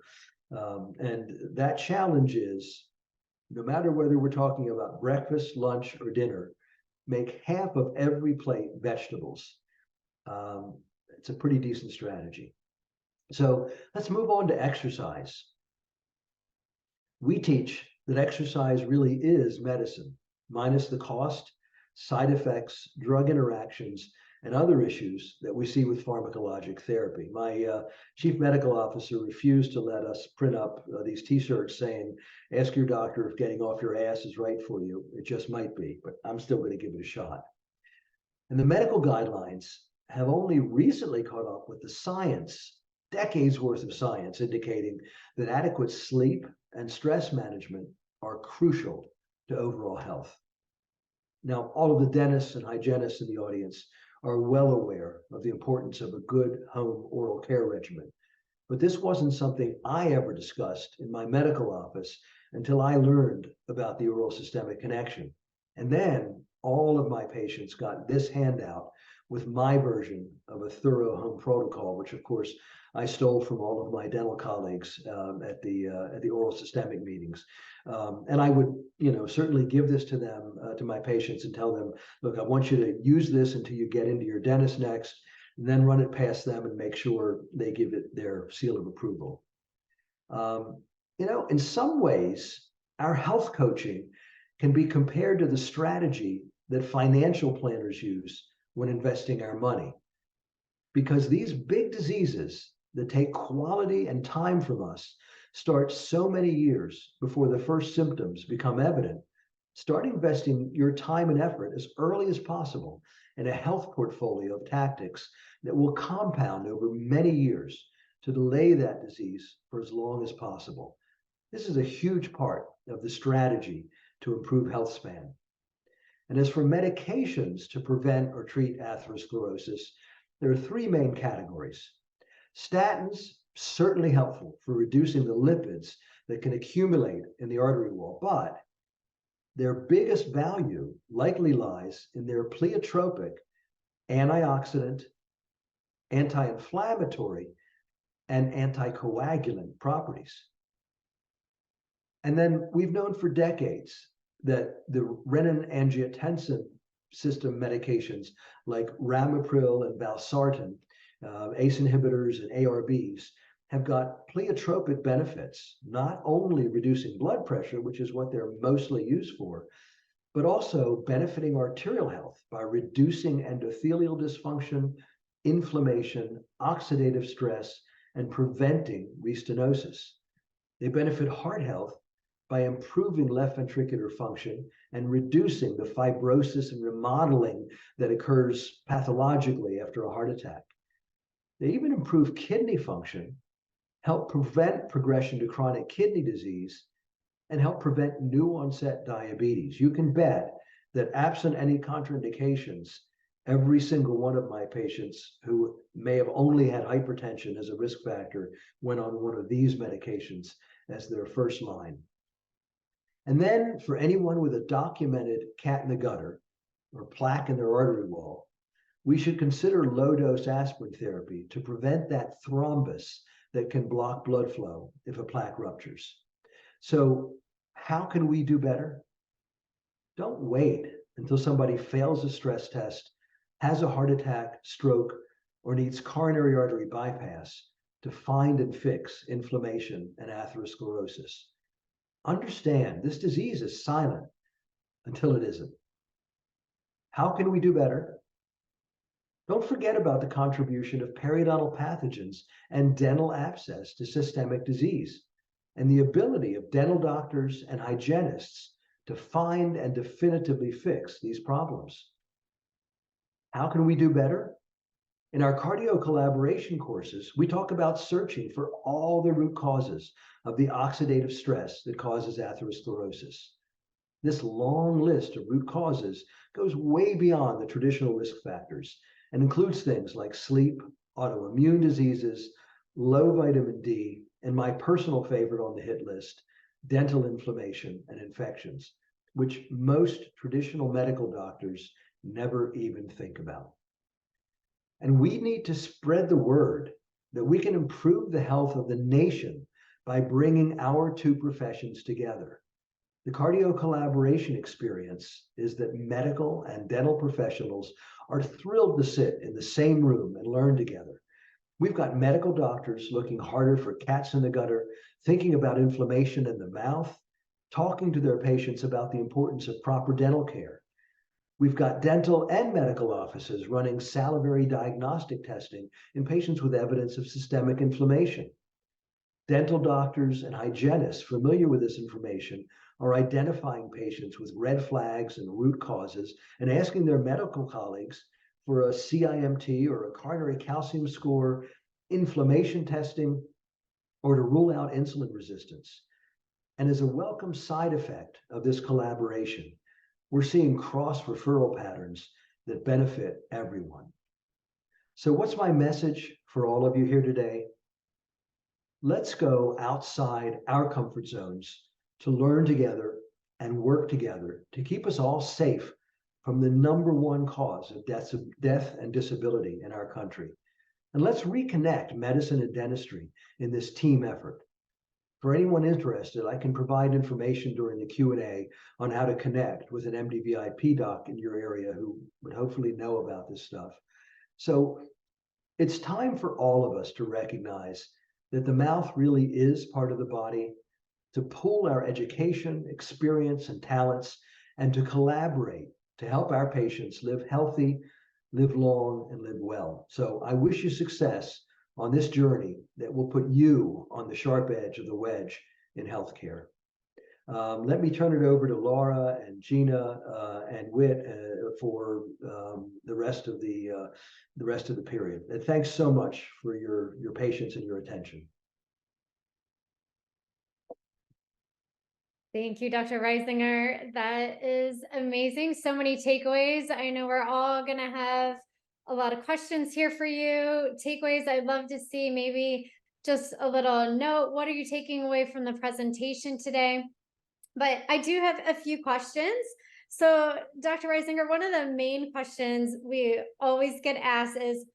And that challenge is, no matter whether we're talking about breakfast, lunch, or dinner, make half of every plate vegetables. It's a pretty decent strategy. So let's move on to exercise. We teach that exercise really is medicine, minus the cost, side effects, drug interactions, and other issues that we see with pharmacologic therapy. My chief medical officer refused to let us print up these t-shirts saying, ask your doctor if getting off your ass is right for you. It just might be, but I'm still going to give it a shot. And the medical guidelines have only recently caught up with the science, decades worth of science indicating that adequate sleep and stress management are crucial to overall health. Now, all of the dentists and hygienists in the audience are well aware of the importance of a good home oral care regimen. But this wasn't something I ever discussed in my medical office until I learned about the oral systemic connection. And then all of my patients got this handout with my version of a thorough home protocol, which of course I stole from all of my dental colleagues at the oral systemic meetings. And I would, certainly give this to them, to my patients, and tell them, look, I want you to use this until you get into your dentist next, and then run it past them and make sure they give it their seal of approval. In some ways, our health coaching can be compared to the strategy that financial planners use when investing our money. Because these big diseases that take quality and time from us start so many years before the first symptoms become evident. Start investing your time and effort as early as possible in a health portfolio of tactics that will compound over many years to delay that disease for as long as possible. This is a huge part of the strategy to improve health span. And as for medications to prevent or treat atherosclerosis, there are three main categories. Statins, certainly helpful for reducing the lipids that can accumulate in the artery wall, but their biggest value likely lies in their pleiotropic, antioxidant, anti-inflammatory, and anticoagulant properties. And then we've known for decades that the renin-angiotensin system medications like ramipril and valsartan, ACE inhibitors and ARBs, have got pleiotropic benefits, not only reducing blood pressure, which is what they're mostly used for, but also benefiting arterial health by reducing endothelial dysfunction, inflammation, oxidative stress, and preventing restenosis. They benefit heart health by improving left ventricular function and reducing the fibrosis and remodeling that occurs pathologically after a heart attack. They even improve kidney function, help prevent progression to chronic kidney disease, and help prevent new onset diabetes. You can bet that absent any contraindications, every single one of my patients who may have only had hypertension as a risk factor went on one of these medications as their first line. And then for anyone with a documented cat in the gutter or plaque in their artery wall, we should consider low-dose aspirin therapy to prevent that thrombus that can block blood flow if a plaque ruptures. So how can we do better? Don't wait until somebody fails a stress test, has a heart attack, stroke, or needs coronary artery bypass to find and fix inflammation and atherosclerosis. Understand, this disease is silent until it isn't. How can we do better? Don't forget about the contribution of periodontal pathogens and dental abscess to systemic disease, and the ability of dental doctors and hygienists to find and definitively fix these problems. How can we do better? In our cardio collaboration courses, we talk about searching for all the root causes of the oxidative stress that causes atherosclerosis. This long list of root causes goes way beyond the traditional risk factors and includes things like sleep, autoimmune diseases, low vitamin D, and my personal favorite on the hit list, dental inflammation and infections, which most traditional medical doctors never even think about. And we need to spread the word that we can improve the health of the nation by bringing our two professions together. The cardio collaboration experience is that medical and dental professionals are thrilled to sit in the same room and learn together. We've got medical doctors looking harder for cats in the gutter, thinking about inflammation in the mouth, talking to their patients about the importance of proper dental care. We've got dental and medical offices running salivary diagnostic testing in patients with evidence of systemic inflammation. Dental doctors and hygienists familiar with this information are identifying patients with red flags and root causes and asking their medical colleagues for a CIMT or a coronary calcium score, inflammation testing, or to rule out insulin resistance. And as a welcome side effect of this collaboration, we're seeing cross-referral patterns that benefit everyone. So what's my message for all of you here today? Let's go outside our comfort zones to learn together and work together to keep us all safe from the #1 cause of death and disability in our country. And let's reconnect medicine and dentistry in this team effort. For anyone interested, I can provide information during the Q&A on how to connect with an MDVIP doc in your area who would hopefully know about this stuff. So it's time for all of us to recognize that the mouth really is part of the body, to pool our education, experience, and talents, and to collaborate to help our patients live healthy, live long, and live well. So I wish you success on this journey that will put you on the sharp edge of the wedge in healthcare. Let me turn it over to Laura and Gina and Whit for the rest of the period. And thanks so much for your patience and your attention.
Thank you, Dr. Reisinger. That is amazing. So many takeaways. I know we're all going to have a lot of questions here for you. Takeaways, I'd love to see maybe just a little note. What are you taking away from the presentation today? But I do have a few questions. So Dr. Reisinger, one of the main questions we always get asked is,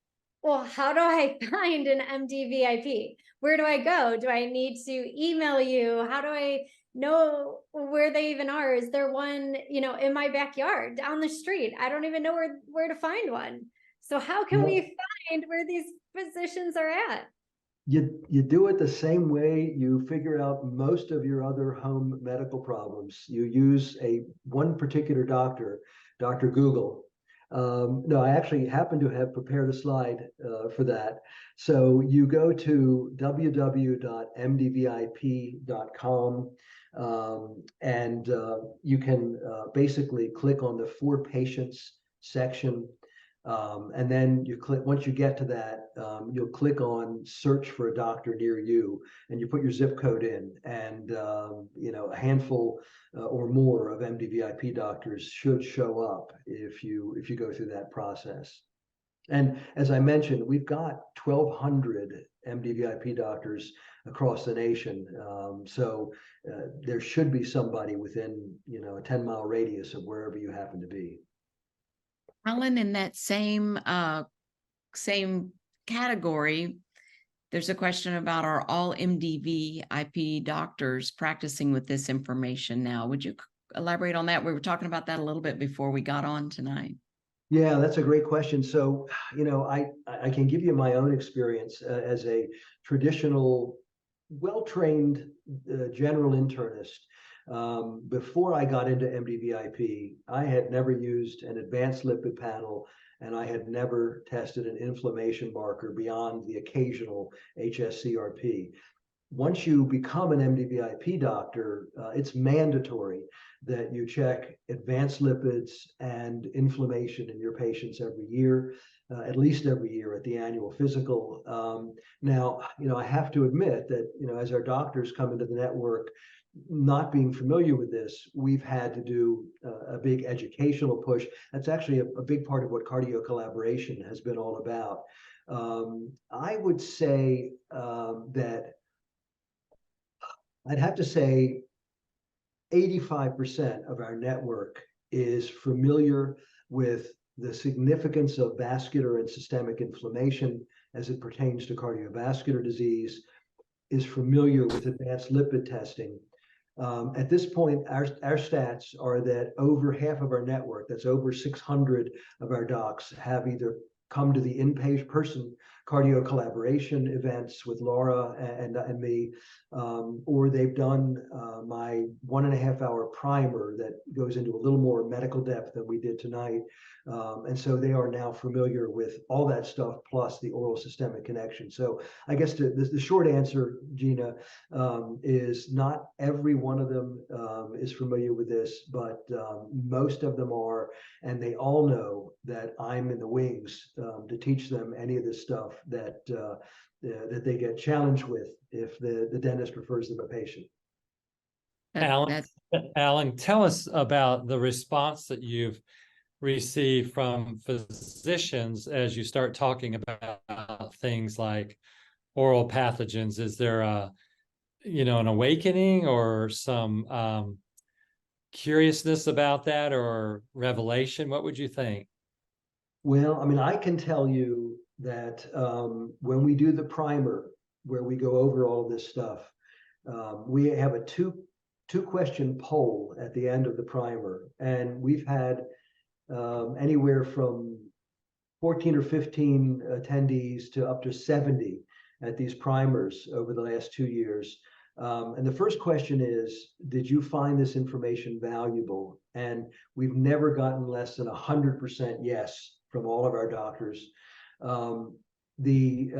well, how do I find an MDVIP? Where do I go? Do I need to email you? How do I know where they even are? Is there one, in my backyard, down the street? I don't even know where to find one. So how can we find where these physicians are at?
You do it the same way you figure out most of your other home medical problems. You use one particular doctor, Dr. Google. No, I actually happen to have prepared a slide for that. So you go to www.mdvip.com and you can basically click on the For Patients section. And then you click, once you get to that, you'll click on search for a doctor near you, and you put your zip code in, and a handful or more of MDVIP doctors should show up if you go through that process. And as I mentioned, we've got 1,200 MDVIP doctors across the nation. So there should be somebody within a 10-mile radius of wherever you happen to be.
Alan, in that same category, there's a question about, are all MDVIP doctors practicing with this information now? Would you elaborate on that? We were talking about that a little bit before we got on tonight.
Yeah, that's a great question. So, I can give you my own experience as a traditional, well-trained general internist. Before I got into MDVIP, I had never used an advanced lipid panel, and I had never tested an inflammation marker beyond the occasional HSCRP. Once you become an MDVIP doctor, it's mandatory that you check advanced lipids and inflammation in your patients every year, at least every year at the annual physical. Now, I have to admit that, as our doctors come into the network, not being familiar with this, we've had to do a big educational push. That's actually a big part of what cardio collaboration has been all about. I would say that I'd have to say 85% of our network is familiar with the significance of vascular and systemic inflammation as it pertains to cardiovascular disease, is familiar with advanced lipid testing. At this point, our stats are that over half of our network, that's over 600 of our docs, have either come to the in-person cardio collaboration events with Laura and me, or they've done my 1.5 hour primer that goes into a little more medical depth than we did tonight. And so they are now familiar with all that stuff, plus the oral systemic connection. So I guess the short answer, Gina, is not every one of them is familiar with this, but most of them are, and they all know that I'm in the wings to teach them any of this stuff that they get challenged with if the dentist refers them a patient.
Alan, tell us about the response that you've received from physicians as you start talking about things like oral pathogens. Is there an awakening or some curiousness about that, or revelation? What would you think?
Well, I mean, I can tell you that when we do the primer, where we go over all of this stuff, we have a two-question poll at the end of the primer, and we've had anywhere from 14 or 15 attendees to up to 70 at these primers over the last 2 years. And the first question is, did you find this information valuable? And we've never gotten less than 100% yes from all of our doctors. The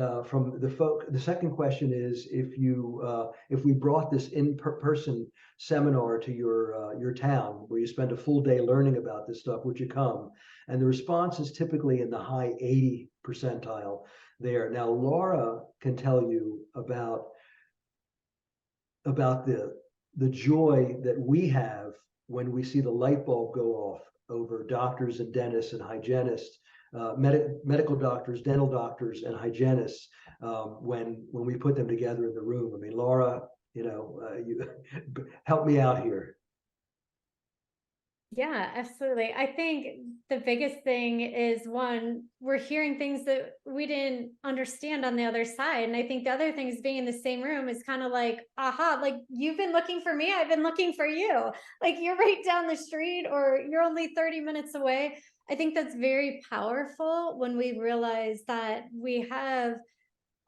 second question is, if we brought this in-person seminar to your town where you spend a full day learning about this stuff, would you come? And the response is typically in the high 80 percentile there. Now, Laura can tell you about the joy that we have when we see the light bulb go off over doctors and dentists and hygienists, medical doctors, dental doctors, and hygienists when we put them together in the room. I mean, Laura, you help me out here.
Yeah, absolutely. I think the biggest thing is, one, we're hearing things that we didn't understand on the other side. And I think the other thing is being in the same room is kind of like, aha, like you've been looking for me, I've been looking for you. Like you're right down the street or you're only 30 minutes away. I think that's very powerful when we realize that we have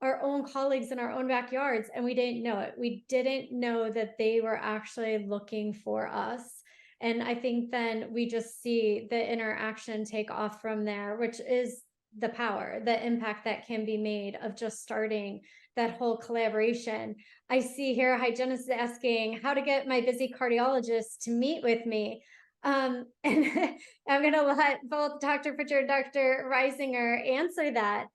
our own colleagues in our own backyards and we didn't know it. We didn't know that they were actually looking for us. And I think then we just see the interaction take off from there, which is the power, the impact that can be made of just starting that whole collaboration. I see here a hygienist asking how to get my busy cardiologist to meet with me. And I'm going to let both Dr. Pritchard and Dr. Reisinger answer that.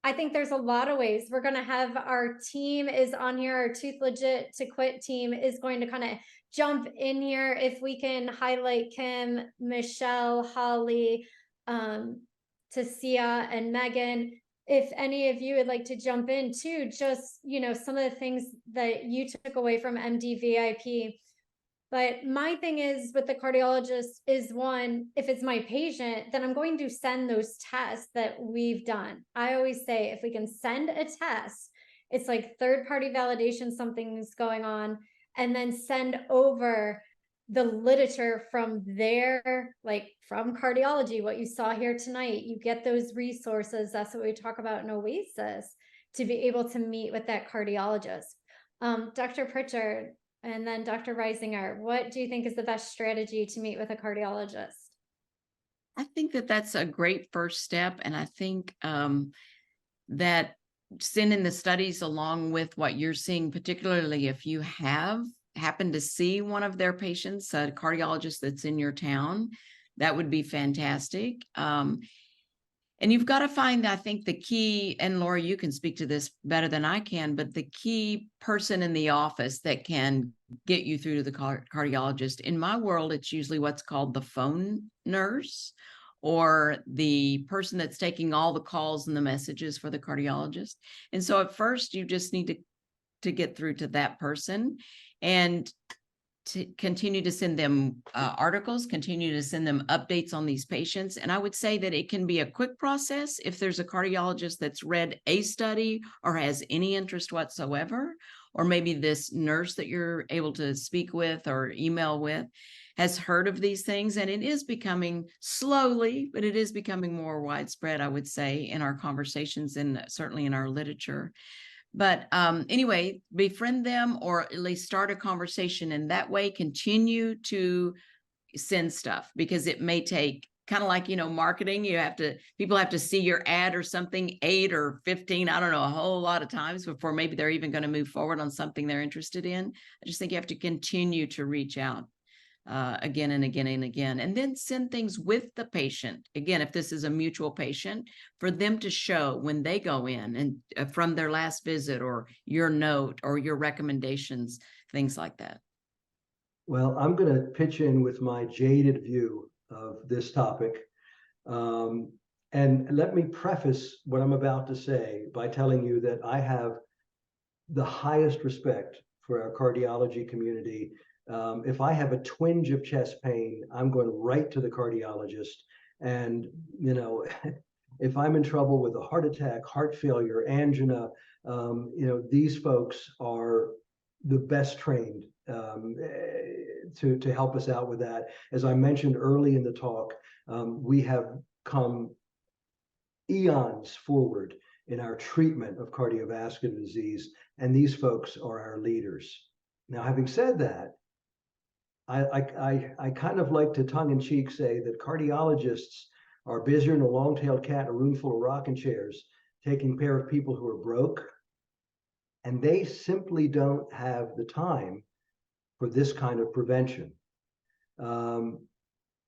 I think there's a lot of ways. We're going to have our team is on here. Our Tooth Legit to Quit team is going to kind of jump in here. If we can highlight Kim, Michelle, Holly, Tasia, and Megan. If any of you would like to jump in too, just, some of the things that you took away from MDVIP. But my thing is with the cardiologist is, one, if it's my patient, then I'm going to send those tests that we've done. I always say, if we can send a test, it's like third-party validation, something's going on, and then send over the literature from there, like from cardiology, what you saw here tonight. You get those resources. That's what we talk about in Oasis, to be able to meet with that cardiologist. Dr. Pritchard, and then Dr. Reisinger, what do you think is the best strategy to meet with a cardiologist?
I think that that's a great first step. And I think that sending the studies along with what you're seeing, particularly if you happen to see one of their patients, a cardiologist that's in your town, that would be fantastic. And you've got to find, I think, the key, and Laura, you can speak to this better than I can, but the key person in the office that can get you through to the cardiologist. In my world, it's usually what's called the phone nurse, or the person that's taking all the calls and the messages for the cardiologist. And so at first, you just need to get through to that person and to continue to send them articles, continue to send them updates on these patients. And I would say that it can be a quick process if there's a cardiologist that's read a study or has any interest whatsoever, or maybe this nurse that you're able to speak with or email with has heard of these things. And it is becoming slowly, but it is becoming more widespread, I would say, in our conversations and certainly in our literature. But anyway, befriend them or at least start a conversation, and that way continue to send stuff, because it may take, kind of like, marketing, people have to see your ad or something 8 or 15, I don't know, a whole lot of times before maybe they're even going to move forward on something they're interested in. I just think you have to continue to reach out again and again and again, and then send things with the patient. Again, if this is a mutual patient, for them to show when they go in and from their last visit, or your note or your recommendations, things like that.
Well, I'm going to pitch in with my jaded view of this topic. And let me preface what I'm about to say by telling you that I have the highest respect for our cardiology community. If I have a twinge of chest pain, I'm going right to the cardiologist. And, if I'm in trouble with a heart attack, heart failure, angina, these folks are the best trained to help us out with that. As I mentioned early in the talk, we have come eons forward in our treatment of cardiovascular disease, and these folks are our leaders. Now, having said that, I kind of like to tongue-in-cheek say that cardiologists are busier than a long-tailed cat in a room full of rocking chairs, taking care of people who are broke, and they simply don't have the time for this kind of prevention. And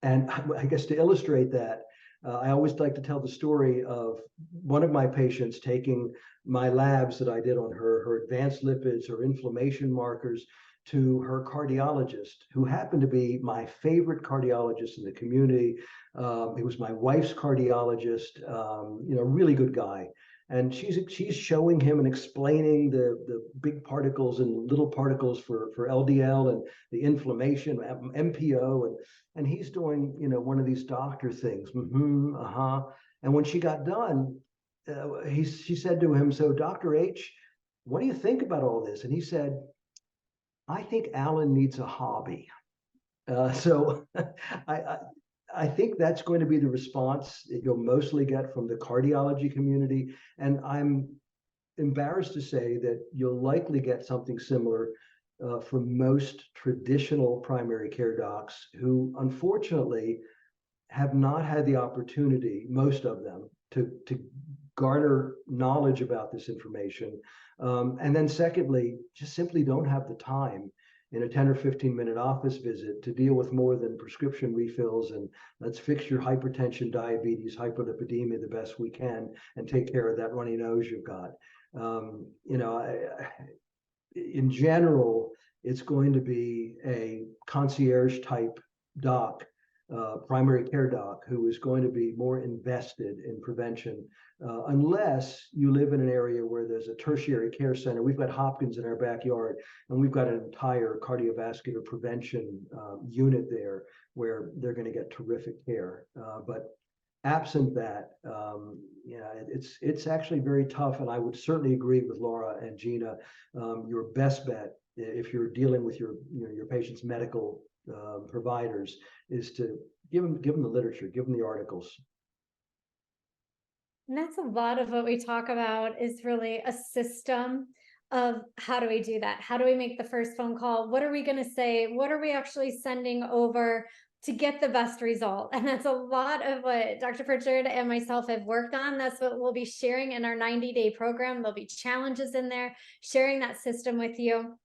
I guess to illustrate that, I always like to tell the story of one of my patients taking my labs that I did on her advanced lipids, her inflammation markers, to her cardiologist, who happened to be my favorite cardiologist in the community. He was my wife's cardiologist, really good guy. And she's showing him and explaining the big particles and little particles for LDL and the inflammation, MPO, and he's doing one of these doctor things. And when she got done, she said to him, "So Dr. H, what do you think about all this?" And he said, "I think Alan needs a hobby." So I think that's going to be the response that you'll mostly get from the cardiology community. And I'm embarrassed to say that you'll likely get something similar from most traditional primary care docs, who unfortunately have not had the opportunity, most of them, to garner knowledge about this information. And then secondly, just simply don't have the time in a 10 or 15-minute office visit to deal with more than prescription refills and let's fix your hypertension, diabetes, hyperlipidemia the best we can and take care of that runny nose you've got. In general, it's going to be a concierge type doc, primary care doc, who is going to be more invested in prevention, unless you live in an area where there's a tertiary care center. We've got Hopkins in our backyard, and we've got an entire cardiovascular prevention unit there where they're going to get terrific care. But absent that, it's actually very tough. And I would certainly agree with Laura and Gina. Your best bet, if you're dealing with your patient's medical providers, is to give them the literature, give them the articles.
And that's a lot of what we talk about, is really a system of how do we do that? How do we make the first phone call? What are we going to say? What are we actually sending over to get the best result? And that's a lot of what Dr. Pritchard and myself have worked on. That's what we'll be sharing in our 90-day program. There'll be challenges in there, sharing that system with you.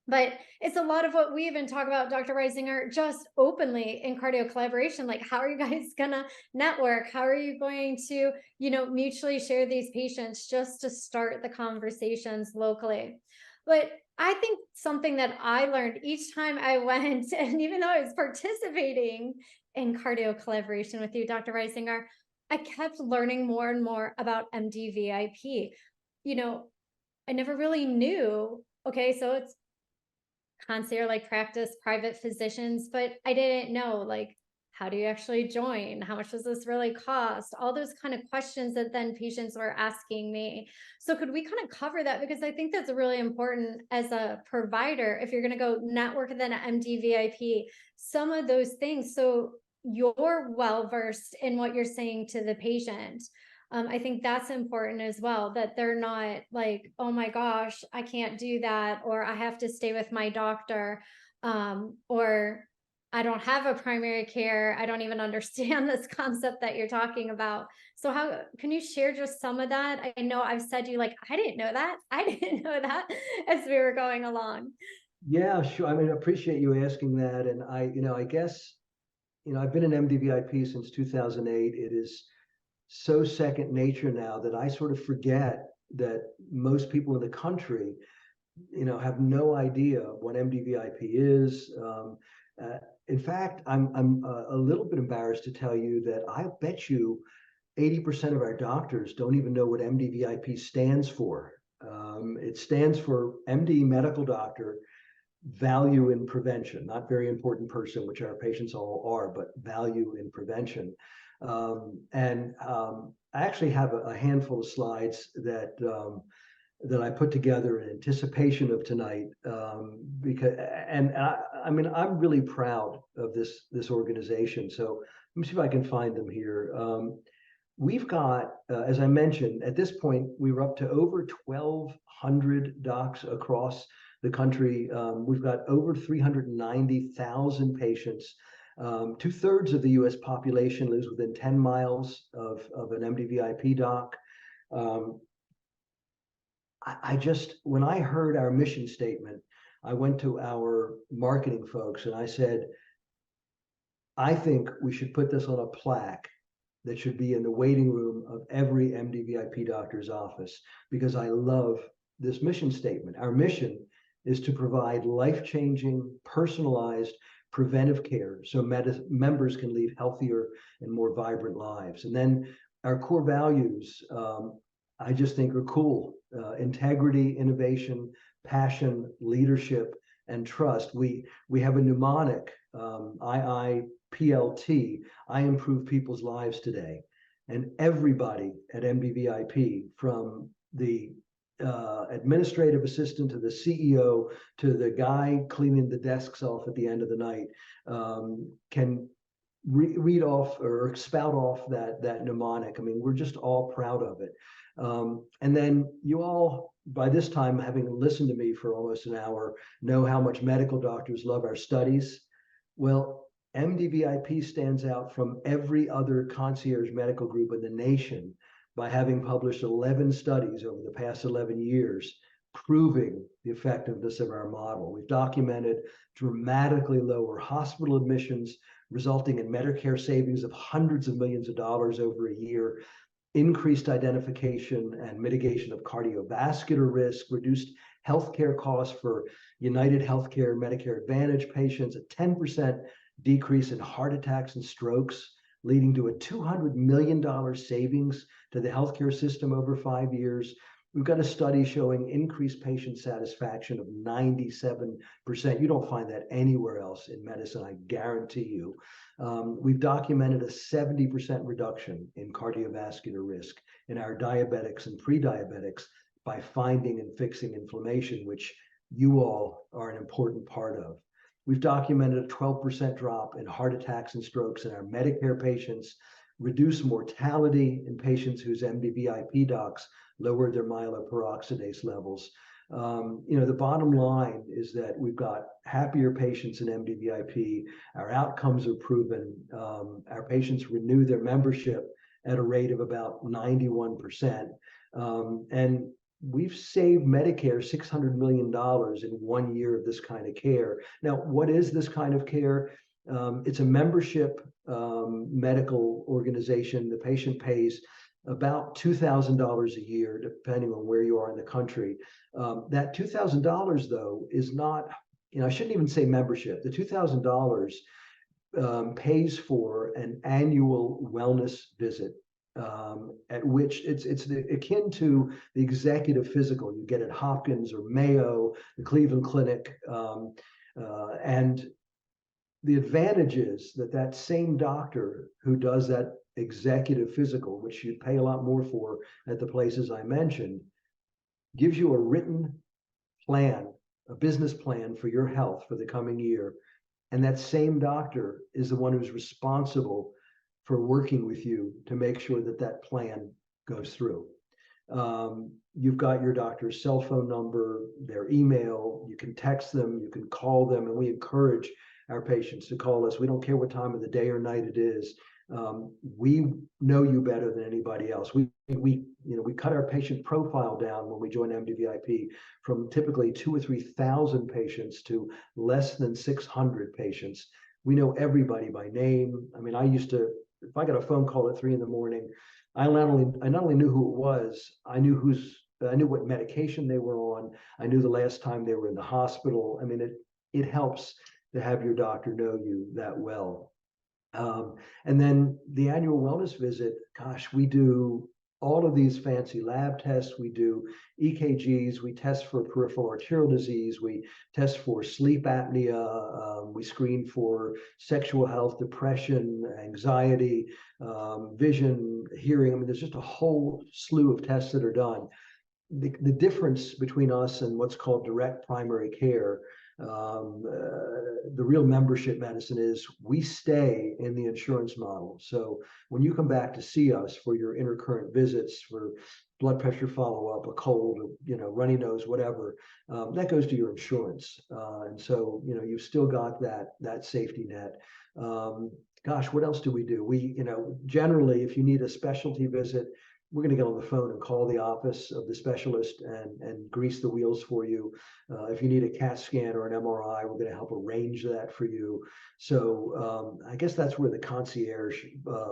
But it's a lot of what we even talk about, Dr. Reisinger, just openly in cardio collaboration. Like, how are you guys gonna network? How are you going to, mutually share these patients just to start the conversations locally? But I think something that I learned each time I went, and even though I was participating in cardio collaboration with you, Dr. Reisinger, I kept learning more and more about MDVIP. I never really knew, okay, so it's concierge like practice, private physicians, but I didn't know, like, how do you actually join? How much does this really cost? All those kind of questions that then patients were asking me. So could we kind of cover that? Because I think that's really important as a provider, if you're going to go network and then MDVIP, some of those things. So you're well-versed in what you're saying to the patient. I think that's important as well, that they're not like, oh my gosh, I can't do that, or I have to stay with my doctor, or I don't have a primary care. I don't even understand this concept that you're talking about. So how can you share just some of that? I know I've said to you, like, I didn't know that. I didn't know that as we were going along.
Yeah, sure. I mean, I appreciate you asking that. And I guess, I've been in MDVIP since 2008. It is so second nature now that I sort of forget that most people in the country, have no idea what MDVIP is. In fact, I'm a little bit embarrassed to tell you that I bet you 80% of our doctors don't even know what MDVIP stands for. It stands for MD, medical doctor, value in prevention, not very important person, which our patients all are, but value in prevention. I actually have a handful of slides that I put together in anticipation of tonight, because I mean, I'm really proud of this organization. So let me see if I can find them here. We've got, as I mentioned, at this point, we were up to over 1,200 docs across the country. We've got over 390,000 patients. 2/3 of the US population lives within 10 miles of an MDVIP doc. I just, when I heard our mission statement, I went to our marketing folks and I said, I think we should put this on a plaque that should be in the waiting room of every MDVIP doctor's office, because I love this mission statement. Our mission is to provide life-changing, personalized, preventive care so members can lead healthier and more vibrant lives. And then our core values, I just think are cool. Integrity, innovation, passion, leadership, and trust. We have a mnemonic, IIPLT, I improve people's lives today. And everybody at MDVIP, from the administrative assistant to the CEO to the guy cleaning the desks off at the end of the night, can read off or spout off that mnemonic. I mean, we're just all proud of it. And then you all, by this time, having listened to me for almost an hour, know how much medical doctors love our studies. Well, MDVIP stands out from every other concierge medical group in the nation by having published 11 studies over the past 11 years, proving the effectiveness of our model. We've documented dramatically lower hospital admissions, resulting in Medicare savings of hundreds of millions of dollars over a year, increased identification and mitigation of cardiovascular risk, reduced healthcare costs for United Healthcare Medicare Advantage patients, a 10% decrease in heart attacks and strokes, leading to a $200 million savings to the healthcare system over 5 years. We've got a study showing increased patient satisfaction of 97%. You don't find that anywhere else in medicine, I guarantee you. We've documented a 70% reduction in cardiovascular risk in our diabetics and pre-diabetics by finding and fixing inflammation, which you all are an important part of. We've documented a 12% drop in heart attacks and strokes in our Medicare patients, reduced mortality in patients whose MDVIP docs lowered their myeloperoxidase levels. The bottom line is that we've got happier patients in MDVIP. Our outcomes are proven. Our patients renew their membership at a rate of about 91%. And we've saved Medicare $600 million in 1 year of this kind of care. Now, what is this kind of care? It's a membership medical organization. The patient pays about $2,000 a year, depending on where you are in the country. That $2,000, though, is not, I shouldn't even say membership. The $2,000 pays for an annual wellness visit at which it's akin to the executive physical you get at Hopkins or Mayo, the Cleveland Clinic, and the advantage is that that same doctor who does that executive physical, which you'd pay a lot more for at the places I mentioned, gives you a written plan, a business plan for your health for the coming year. And that same doctor is the one who's responsible for working with you to make sure that that plan goes through. You've got your doctor's cell phone number, their email, you can text them, you can call them, and we encourage our patients to call us. We don't care what time of the day or night it is. We know you better than anybody else. We cut our patient profile down when we join MDVIP from typically 2,000 or 3,000 patients to less than 600 patients. We know everybody by name. I mean, I used to, if I got a phone call at 3 a.m, I not only knew who it was, I knew what medication they were on. I knew the last time they were in the hospital. I mean, it helps to have your doctor know you that well. And then the annual wellness visit, gosh, we do all of these fancy lab tests. We do EKGs, we test for peripheral arterial disease, we test for sleep apnea, we screen for sexual health, depression, anxiety, vision, hearing. I mean, there's just a whole slew of tests that are done. The difference between us and what's called direct primary care, the real membership medicine, is we stay in the insurance model. So when you come back to see us for your intercurrent visits, for blood pressure follow-up, a cold, runny nose, whatever, that goes to your insurance. And so, you've still got that safety net. Gosh, what else do we do? We, generally, if you need a specialty visit, we're going to get on the phone and call the office of the specialist and grease the wheels for you. If you need a CAT scan or an MRI, we're going to help arrange that for you. So I guess that's where the concierge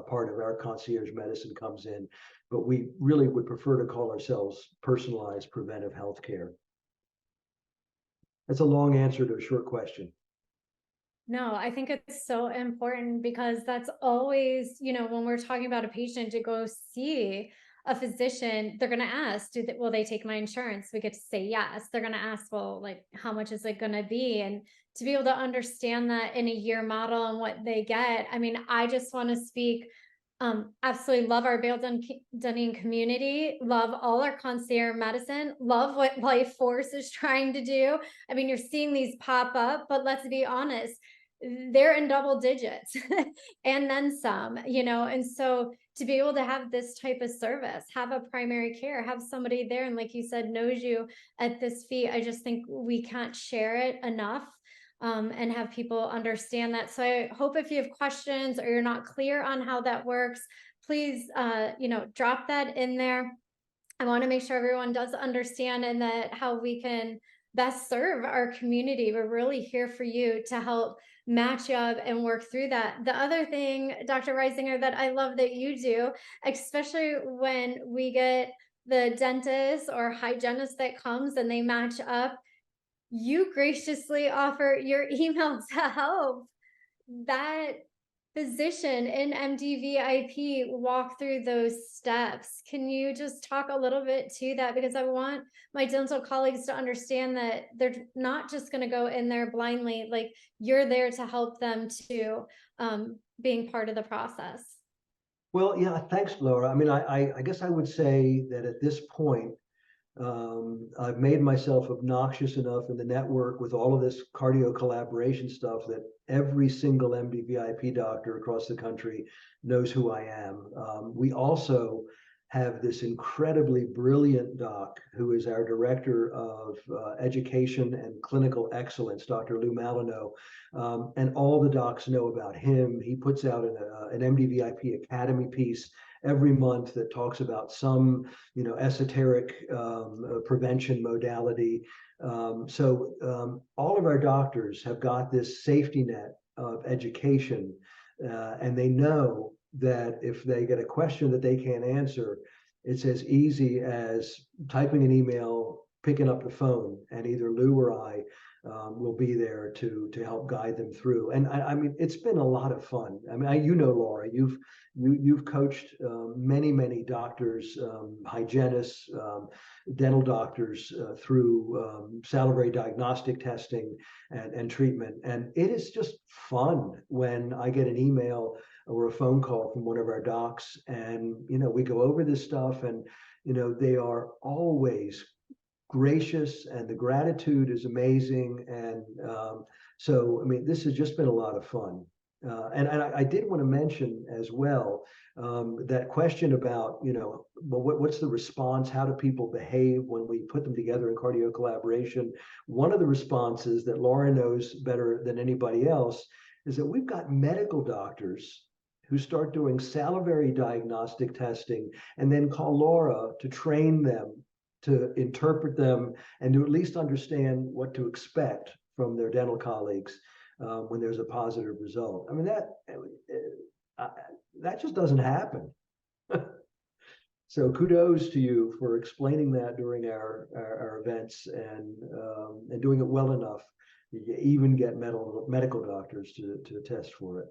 part of our concierge medicine comes in. But we really would prefer to call ourselves personalized preventive healthcare. That's a long answer to a short question.
No, I think it's so important, because that's always, when we're talking about a patient to go see a physician, they're going to ask, will they take my insurance? We get to say yes. They're going to ask, well, like, how much is it going to be? And to be able to understand that in a year model and what they get. I mean, I just want to speak, absolutely love our Vail Dunning community, love all our concierge medicine, love what Life Force is trying to do. I mean, you're seeing these pop up, but let's be honest, they're in double digits and then some, and so to be able to have this type of service, have a primary care, have somebody there, and like you said, knows you at this fee, I just think we can't share it enough, and have people understand that. So I hope if you have questions or you're not clear on how that works, please, drop that in there. I want to make sure everyone does understand, and that how we can best serve our community. We're really here for you to help match up and work through that. The other thing, Dr. Reisinger, that I love that you do, especially when we get the dentist or hygienist that comes and they match up, you graciously offer your email to help that physician in MDVIP walk through those steps. Can you just talk a little bit to that? Because I want my dental colleagues to understand that they're not just going to go in there blindly, like you're there to help them to being part of the process.
Well, yeah, thanks, Laura. I mean, I guess I would say that at this point, I've made myself obnoxious enough in the network with all of this cardio collaboration stuff that every single MDVIP doctor across the country knows who I am. We also have this incredibly brilliant doc who is our director of education and clinical excellence, Dr. Lou Malino, and all the docs know about him. He puts out an MDVIP Academy piece every month that talks about some, esoteric prevention modality. So all of our doctors have got this safety net of education, and they know that if they get a question that they can't answer, it's as easy as typing an email, picking up the phone, and either Lou or I will be there to help guide them through. And I mean, it's been a lot of fun. I mean, you know, Laura, you've coached many doctors, hygienists, dental doctors through salivary diagnostic testing and treatment. And it is just fun when I get an email or a phone call from one of our docs, and we go over this stuff, and they are always gracious, and the gratitude is amazing. And so, I mean, this has just been a lot of fun. And I did want to mention as well that question about, well, what's the response? How do people behave when we put them together in cardio collaboration? One of the responses that Laura knows better than anybody else is that we've got medical doctors who start doing salivary diagnostic testing and then call Laura to train them, to interpret them, and to at least understand what to expect from their dental colleagues when there's a positive result. I mean, that just doesn't happen. So kudos to you for explaining that during our events, and doing it well enough. You even get medical doctors to test for it.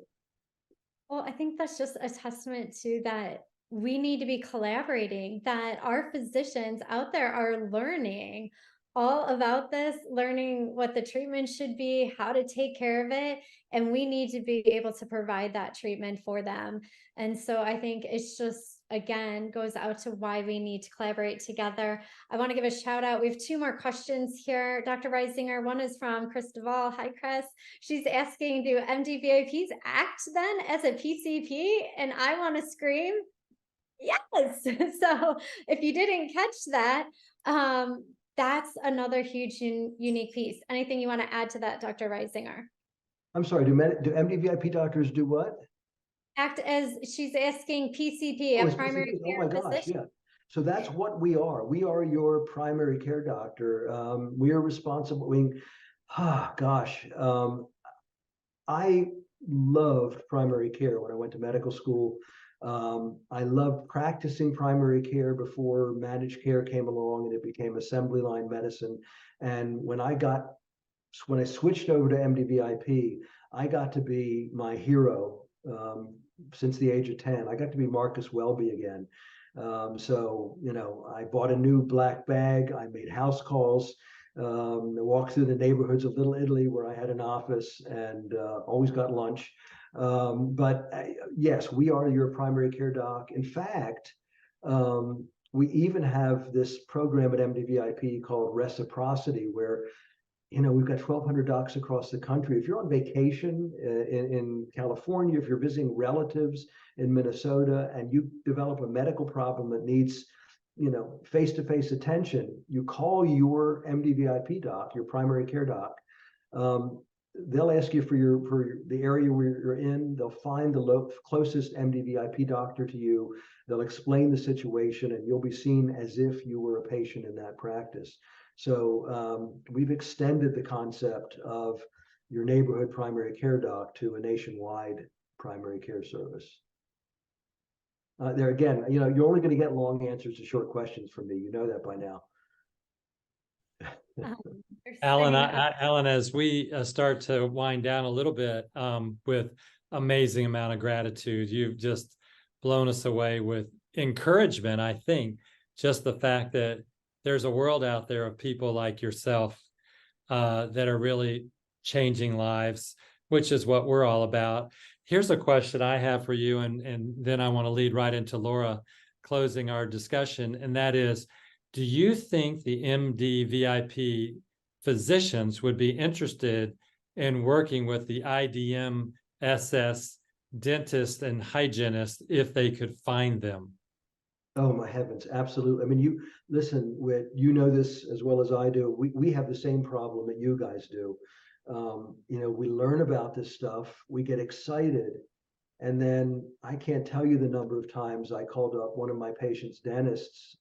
Well, I think that's just a testament to that we need to be collaborating, that our physicians out there are learning all about this, learning what the treatment should be, how to take care of it, and we need to be able to provide that treatment for them. And so I think it's just, again, goes out to why we need to collaborate together. I want to give a shout out. We have 2 more questions here, Dr. Reisinger. One is from Chris Duvall. Hi, Chris. She's asking, do MD-VIPs act then as a PCP? And I want to scream, yes. So if you didn't catch that, that's another huge unique piece. Anything you want to add to that, Dr. Reisinger?
I'm sorry, do MD-VIP doctors do what?
Act as, she's asking PCP, a primary
Oh
care
my gosh,
physician.
yeah. So that's what we are. We are your primary care doctor. We are responsible. I loved primary care when I went to medical school. I loved practicing primary care before managed care came along and it became assembly line medicine. And when I switched over to MD-VIP, I got to be my hero since the age of 10. I got to be Marcus Welby again. So, I bought a new black bag. I made house calls. I walked through the neighborhoods of Little Italy where I had an office, and always got lunch. But yes, we are your primary care doc. In fact, we even have this program at MD-VIP called Reciprocity, where we've got 1,200 docs across the country. If you're on vacation in California, if you're visiting relatives in Minnesota, and you develop a medical problem that needs face-to-face attention, you call your MD-VIP doc, your primary care doc. They'll ask you for the area where you're in. They'll find the closest MD-VIP doctor to you. They'll explain the situation, and you'll be seen as if you were a patient in that practice. So we've extended the concept of your neighborhood primary care doc to a nationwide primary care service. There again, you're only going to get long answers to short questions from me. You know that by now.
Alan, as we start to wind down a little bit, with amazing amount of gratitude, you've just blown us away with encouragement. I think just the fact that there's a world out there of people like yourself that are really changing lives, which is what we're all about. Here's a question I have for you, and then I want to lead right into Laura closing our discussion, and that is, do you think the MD-VIP physicians would be interested in working with the IDMSS dentists and hygienists if they could find them?
Oh my heavens, absolutely. I mean, you listen, you know this as well as I do. We have the same problem that you guys do. We learn about this stuff, we get excited, and then I can't tell you the number of times I called up one of my patients' dentists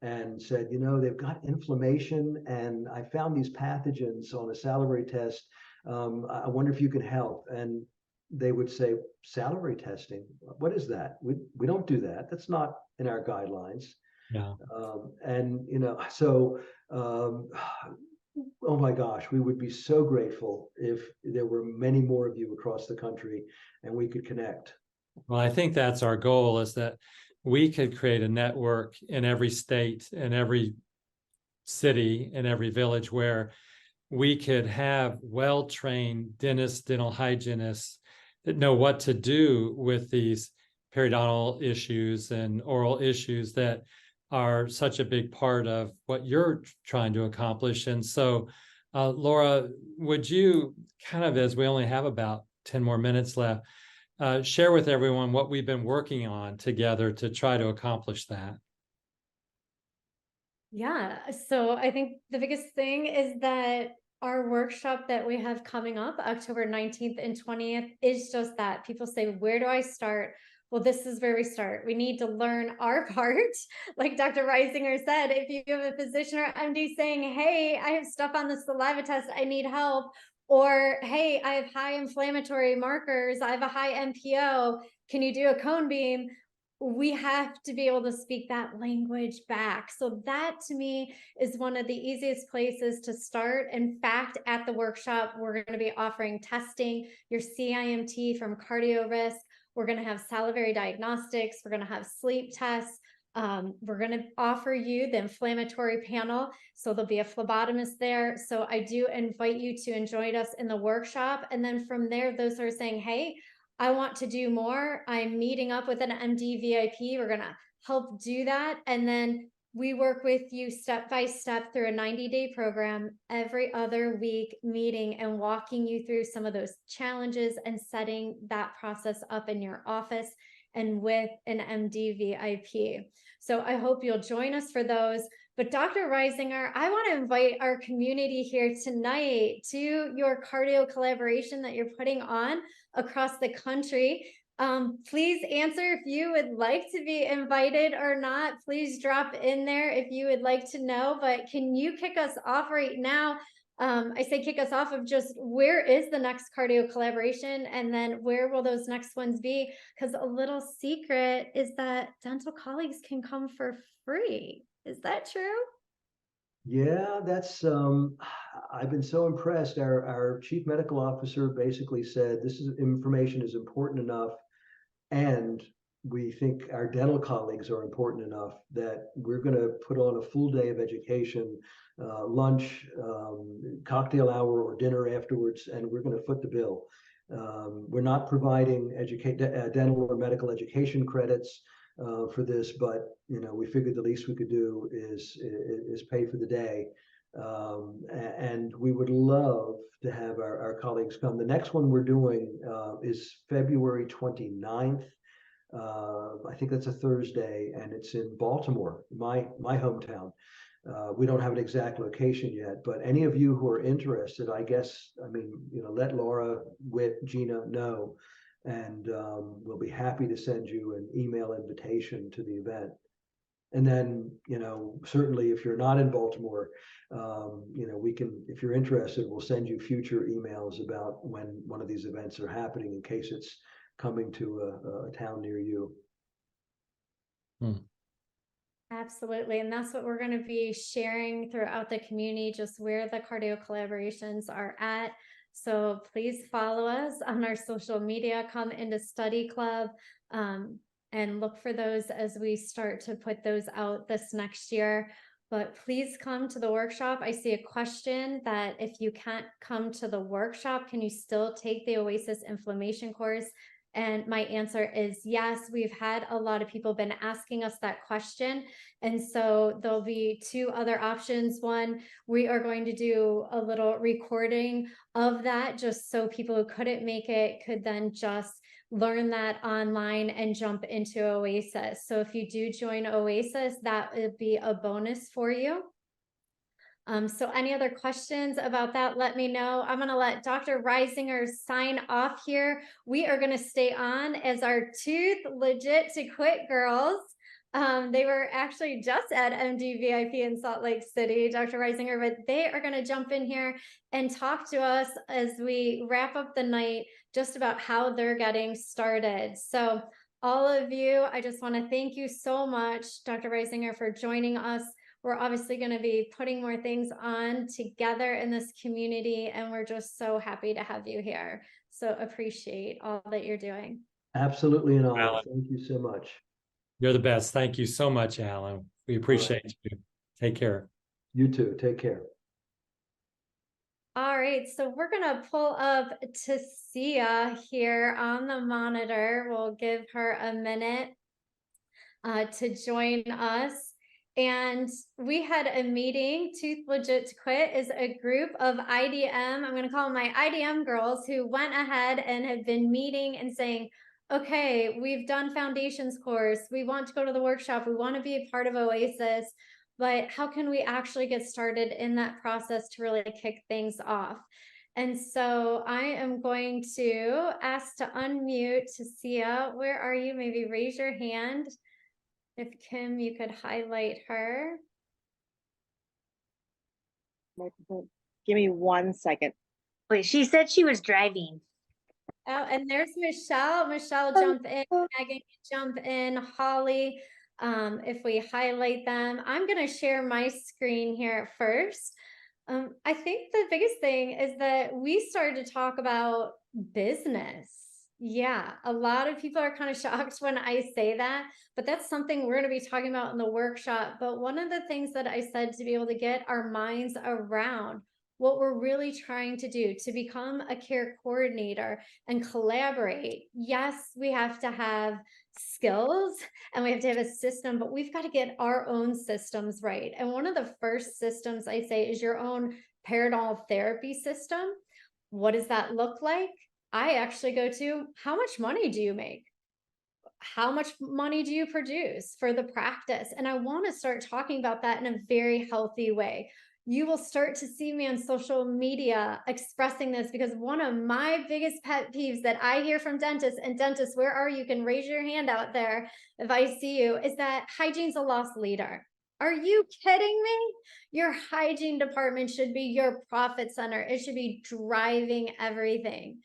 and said, they've got inflammation, and I found these pathogens on a salivary test. I wonder if you can help. And they would say, salivary testing, what is that? We don't do that. That's not in our guidelines.
Yeah.
Oh my gosh, we would be so grateful if there were many more of you across the country and we could connect.
Well, I think that's our goal, is that we could create a network in every state, in every city, in every village, where we could have well-trained dentists, dental hygienists that know what to do with these periodontal issues and oral issues that are such a big part of what you're trying to accomplish. And so, Laura, would you kind of, as we only have about 10 more minutes left, share with everyone what we've been working on together to try to accomplish that?
Yeah, so I think the biggest thing is that our workshop that we have coming up October 19th and 20th is just that. People say, where do I start? Well, this is where we start. We need to learn our part. Like Dr. Reisinger said, if you have a physician or MD saying, hey, I have stuff on the saliva test, I need help. Or, hey, I have high inflammatory markers, I have a high MPO, can you do a cone beam? We have to be able to speak that language back. So that to me is one of the easiest places to start. In fact, at the workshop, we're going to be offering testing, your CIMT from cardio risk. We're going to have salivary diagnostics. We're going to have sleep tests. We're going to offer you the inflammatory panel. So there'll be a phlebotomist there. So I do invite you to join us in the workshop. And then from there, those are saying, hey, I want to do more. I'm meeting up with an MD VIP. We're going to help do that. And then we work with you step by step through a 90-day program every other week, meeting and walking you through some of those challenges and setting that process up in your office and with an MD VIP. So I hope you'll join us for those. But Dr. Reisinger, I want to invite our community here tonight to your cardio collaboration that you're putting on across the country. Please answer if you would like to be invited or not. Please drop in there if you would like to know, but can you kick us off right now? I say kick us off of just where is the next cardio collaboration, and then where will those next ones be? Because a little secret is that dental colleagues can come for free. Is that true?
Yeah, that's I've been so impressed. Our chief medical officer basically said this is information is important enough, and we think our dental colleagues are important enough that we're going to put on a full day of education, lunch, cocktail hour, or dinner afterwards, and we're going to foot the bill. We're not providing dental or medical education credits for this, but we figured the least we could do is pay for the day, and we would love to have our colleagues come. The next one we're doing is February 29th. I think that's a Thursday, and it's in Baltimore, my hometown. We don't have an exact location yet, but any of you who are interested, I mean, let Laura, Whit, Gina know, and we'll be happy to send you an email invitation to the event. And then, certainly if you're not in Baltimore, we can, if you're interested, we'll send you future emails about when one of these events are happening in case it's coming to a town near you.
Absolutely. And that's what we're going to be sharing throughout the community, just where the cardio collaborations are at. So please follow us on our social media, come into Study Club, and look for those as we start to put those out this next year. But please come to the workshop. I see a question that if you can't come to the workshop, can you still take the OASIS inflammation course? And my answer is yes. We've had a lot of people been asking us that question. And so there'll be two other options. One, we are going to do a little recording of that just so people who couldn't make it could then just learn that online and jump into OASIS. So if you do join OASIS, that would be a bonus for you. So any other questions about that, let me know. I'm going to let Dr. Reisinger sign off here. We are going to stay on as our tooth legit to quit girls. They were actually just at MD VIP in Salt Lake City, Dr. Reisinger, but they are going to jump in here and talk to us as we wrap up the night just about how they're getting started. So all of you, I just want to thank you so much, Dr. Reisinger, for joining us. We're obviously going to be putting more things on together in this community, and we're just so happy to have you here. So appreciate all that you're doing.
Absolutely an honor.
Alan.
Thank you so much.
You're the best. Thank you so much, Alan. We appreciate you. Take care.
You too. Take care.
All right, so we're gonna pull up Tasia here on the monitor. We'll give her a minute to join us. And we had a meeting. Tooth Legit to Quit is a group of IDM, I'm going to call them my IDM girls, who went ahead and have been meeting and saying, okay, we've done foundations course. We want to go to the workshop. We want to be a part of Oasis, but how can we actually get started in that process to really kick things off? And so I am going to ask to unmute Tasia. Where are you? Maybe raise your hand. If Kim, you could highlight her.
Give me 1 second.
Wait, she said she was driving.
Oh, and there's Michelle. Michelle, jump in. Megan, jump in. Holly, if we highlight them. I'm going to share my screen here first. I think the biggest thing is that we started to talk about business. Yeah, a lot of people are kind of shocked when I say that, but that's something we're going to be talking about in the workshop. But one of the things that I said to be able to get our minds around what we're really trying to do to become a care coordinator and collaborate. Yes, we have to have skills and we have to have a system, but we've got to get our own systems right. And one of the first systems I say is your own periodontal therapy system. What does that look like? I actually go to, how much money do you make? How much money do you produce for the practice? And I want to start talking about that in a very healthy way. You will start to see me on social media expressing this, because one of my biggest pet peeves that I hear from dentists, and dentists, where are you? You can raise your hand out there if I see you, is that hygiene's a lost leader. Are you kidding me? Your hygiene department should be your profit center. It should be driving everything.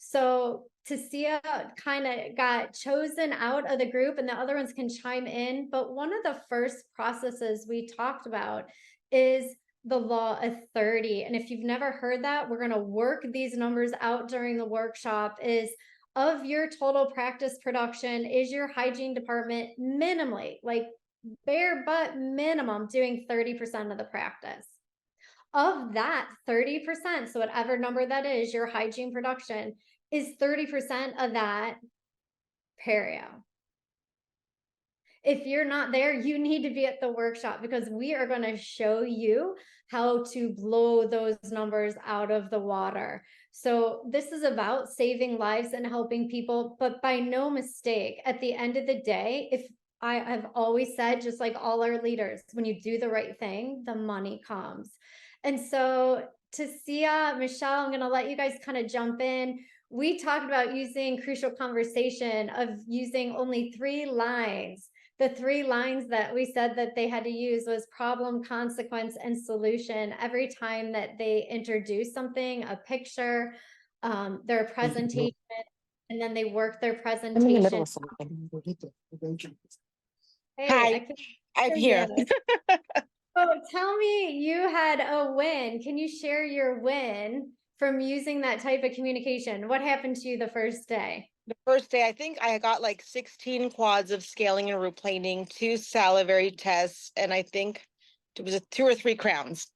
So Tasia kind of got chosen out of the group, and the other ones can chime in. But one of the first processes we talked about is the law of 30. And if you've never heard that, we're going to work these numbers out during the workshop. Is of your total practice production, is your hygiene department minimally, like bare butt minimum, doing 30% of the practice? Of that 30%, so whatever number that is, your hygiene production, is 30% of that perio. If you're not there, you need to be at the workshop, because we are going to show you how to blow those numbers out of the water. So this is about saving lives and helping people, but by no mistake, at the end of the day, if I have always said, just like all our leaders, when you do the right thing, the money comes. And so Tasia, Michelle, I'm going to let you guys kind of jump in. We talked about using crucial conversation, of using only 3 lines. The 3 lines that we said that they had to use was problem, consequence, and solution every time that they introduce something, a picture, their presentation, and then they work their presentation.
I'm in the middle of something.
Hey,
Hi, I'm here.
Oh, tell me, you had a win. Can you share your win from using that type of communication? What happened to you the first day?
The first day, I think I got like 16 quads of scaling and root planing, 2 salivary tests, and I think it was 2 or 3 crowns.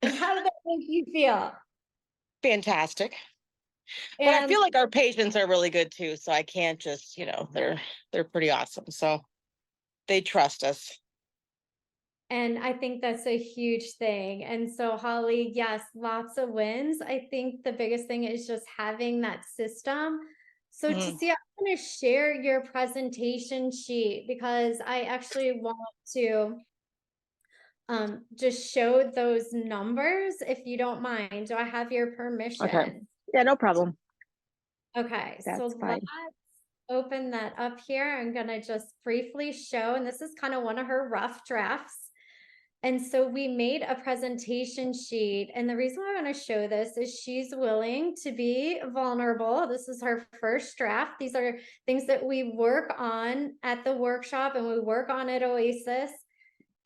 And how did that make you feel?
Fantastic. But I feel like our patients are really good too, so I can't just, they're pretty awesome. So they trust us.
And I think that's a huge thing. And so, Holly, yes, lots of wins. I think the biggest thing is just having that system. So to see, I'm going to share your presentation sheet, because I actually want to just show those numbers, if you don't mind. Do I have your permission?
Okay. Yeah, no problem.
Okay,
That's
so
fine.
let's open that up here. I'm going to just briefly show, and this is kind of one of her rough drafts. And so we made a presentation sheet. And the reason why I want to show this is she's willing to be vulnerable. This is her first draft. These are things that we work on at the workshop and we work on at Oasis.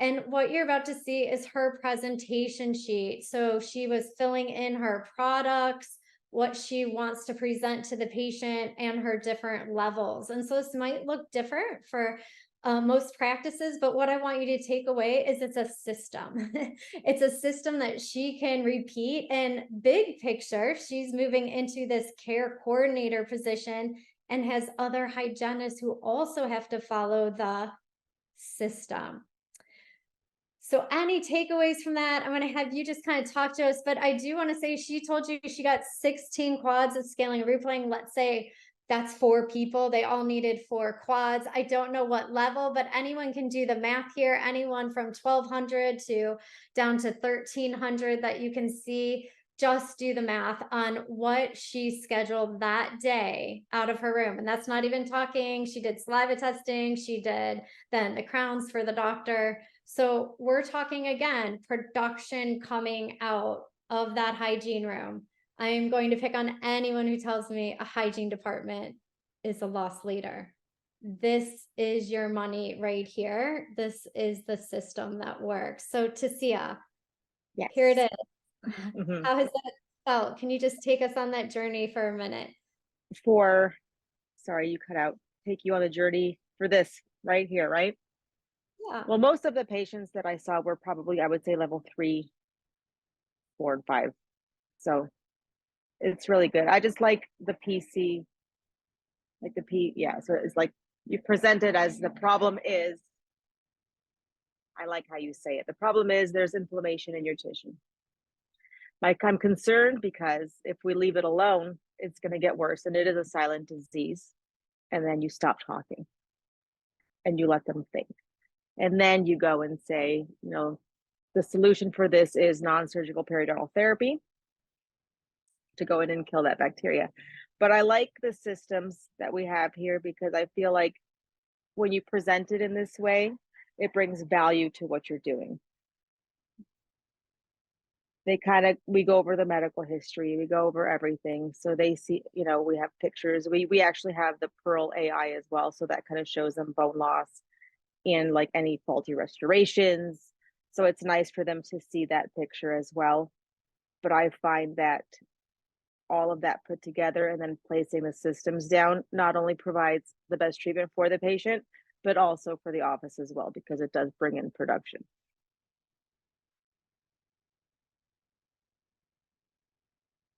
And what you're about to see is her presentation sheet. So she was filling in her products, what she wants to present to the patient, and her different levels. And so this might look different for most practices, but what I want you to take away is it's a system. It's a system that she can repeat. And big picture, she's moving into this care coordinator position and has other hygienists who also have to follow the system. So any takeaways from that? I'm going to have you just kind of talk to us, but I do want to say she told you she got 16 quads of scaling and replaying. Let's say that's 4 people. They all needed 4 quads. I don't know what level, but anyone can do the math here. Anyone from 1200 to down to 1300 that you can see. Just do the math on what she scheduled that day out of her room. And that's not even talking. She did saliva testing. She did then the crowns for the doctor. So we're talking again, production coming out of that hygiene room. I am going to pick on anyone who tells me a hygiene department is a loss leader. This is your money right here. This is the system that works. So Tasia,
Yes.
here it is.
Mhm.
How has that felt? Can you just take us on that journey for a minute?
Sorry, you cut out. Take you on the journey for this right here, right?
Yeah.
Well, most of the patients that I saw were probably, I would say, level 3, 4, and 5. So it's really good. I just like the PC, like the yeah. So it's like you present it as the problem is, I like how you say it. The problem is there's inflammation in your tissue. Like, I'm concerned because if we leave it alone, it's going to get worse, and it is a silent disease. And then you stop talking and you let them think. And then you go and say, the solution for this is non-surgical periodontal therapy to go in and kill that bacteria. But I like the systems that we have here because I feel like when you present it in this way, it brings value to what you're doing. We go over the medical history, we go over everything. So they see, we have pictures. We actually have the Pearl AI as well. So that kind of shows them bone loss and like any faulty restorations. So it's nice for them to see that picture as well. But I find that all of that put together and then placing the systems down not only provides the best treatment for the patient, but also for the office as well, because it does bring in production.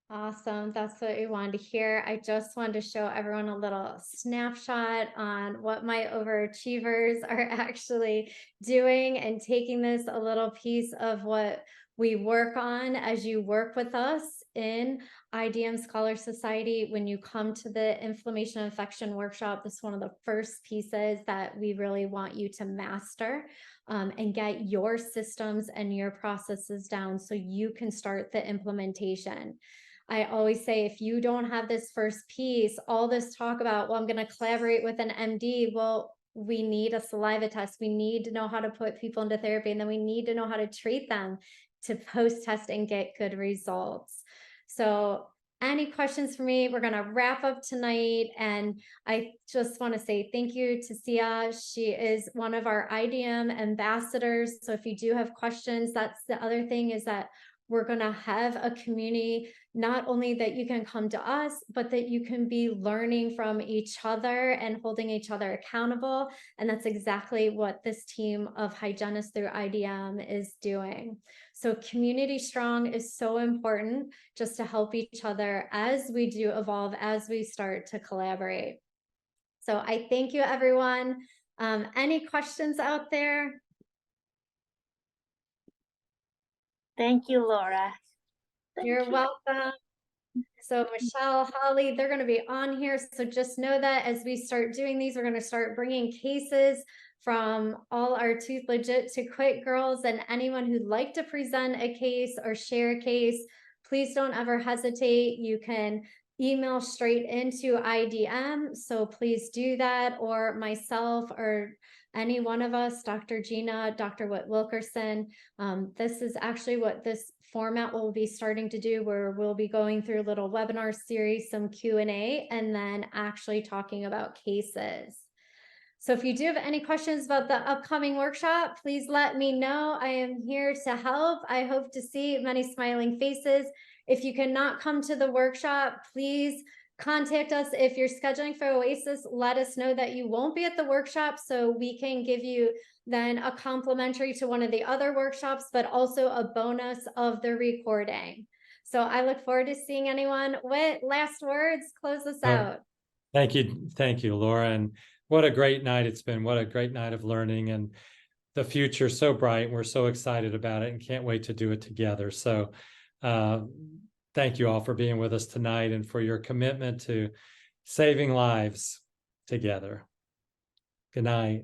Awesome. That's what we wanted to hear. I just wanted to show everyone a little snapshot on what my overachievers are actually doing and taking this a little piece of what we work on as you work with us in IDM Scholar Society. When you come to the inflammation infection workshop, this is one of the first pieces that we really want you to master and get your systems and your processes down so you can start the implementation. I always say, if you don't have this first piece, all this talk about, well, I'm going to collaborate with an MD. Well, we need a saliva test. We need to know how to put people into therapy, and then we need to know how to treat them to post-test and get good results. So any questions for me? We're going to wrap up tonight. And I just want to say thank you to Sia. She is one of our IDM ambassadors. So if you do have questions, that's the other thing, is that we're going to have a community, not only that you can come to us, but that you can be learning from each other and holding each other accountable. And that's exactly what this team of hygienists through IDM is doing. So community strong is so important, just to help each other as we do evolve, as we start to collaborate. So I thank you, everyone. Any questions out there?
Thank you, Laura.
You're welcome. So Michelle, Holly, they're going to be on here. So just know that as we start doing these, we're going to start bringing cases from all our Tooth Legit to Quit girls, and anyone who'd like to present a case or share a case, please don't ever hesitate. You can email straight into IDM. So please do that, or myself, or any one of us, Dr. Gina, Dr. Whit Wilkerson. This is actually what this format will be starting to do, where we'll be going through a little webinar series, some Q&A, and then actually talking about cases. So if you do have any questions about the upcoming workshop, please let me know. I am here to help. I hope to see many smiling faces. If you cannot come to the workshop, please contact us. If you're scheduling for Oasis, let us know that you won't be at the workshop so we can give you then a complimentary to one of the other workshops, but also a bonus of the recording. So I look forward to seeing anyone. With last words, close us out.
Thank you, Laura. And what a great night it's been. What a great night of learning, and the future so bright. We're so excited about it and can't wait to do it together. So thank you all for being with us tonight and for your commitment to saving lives together. Good night.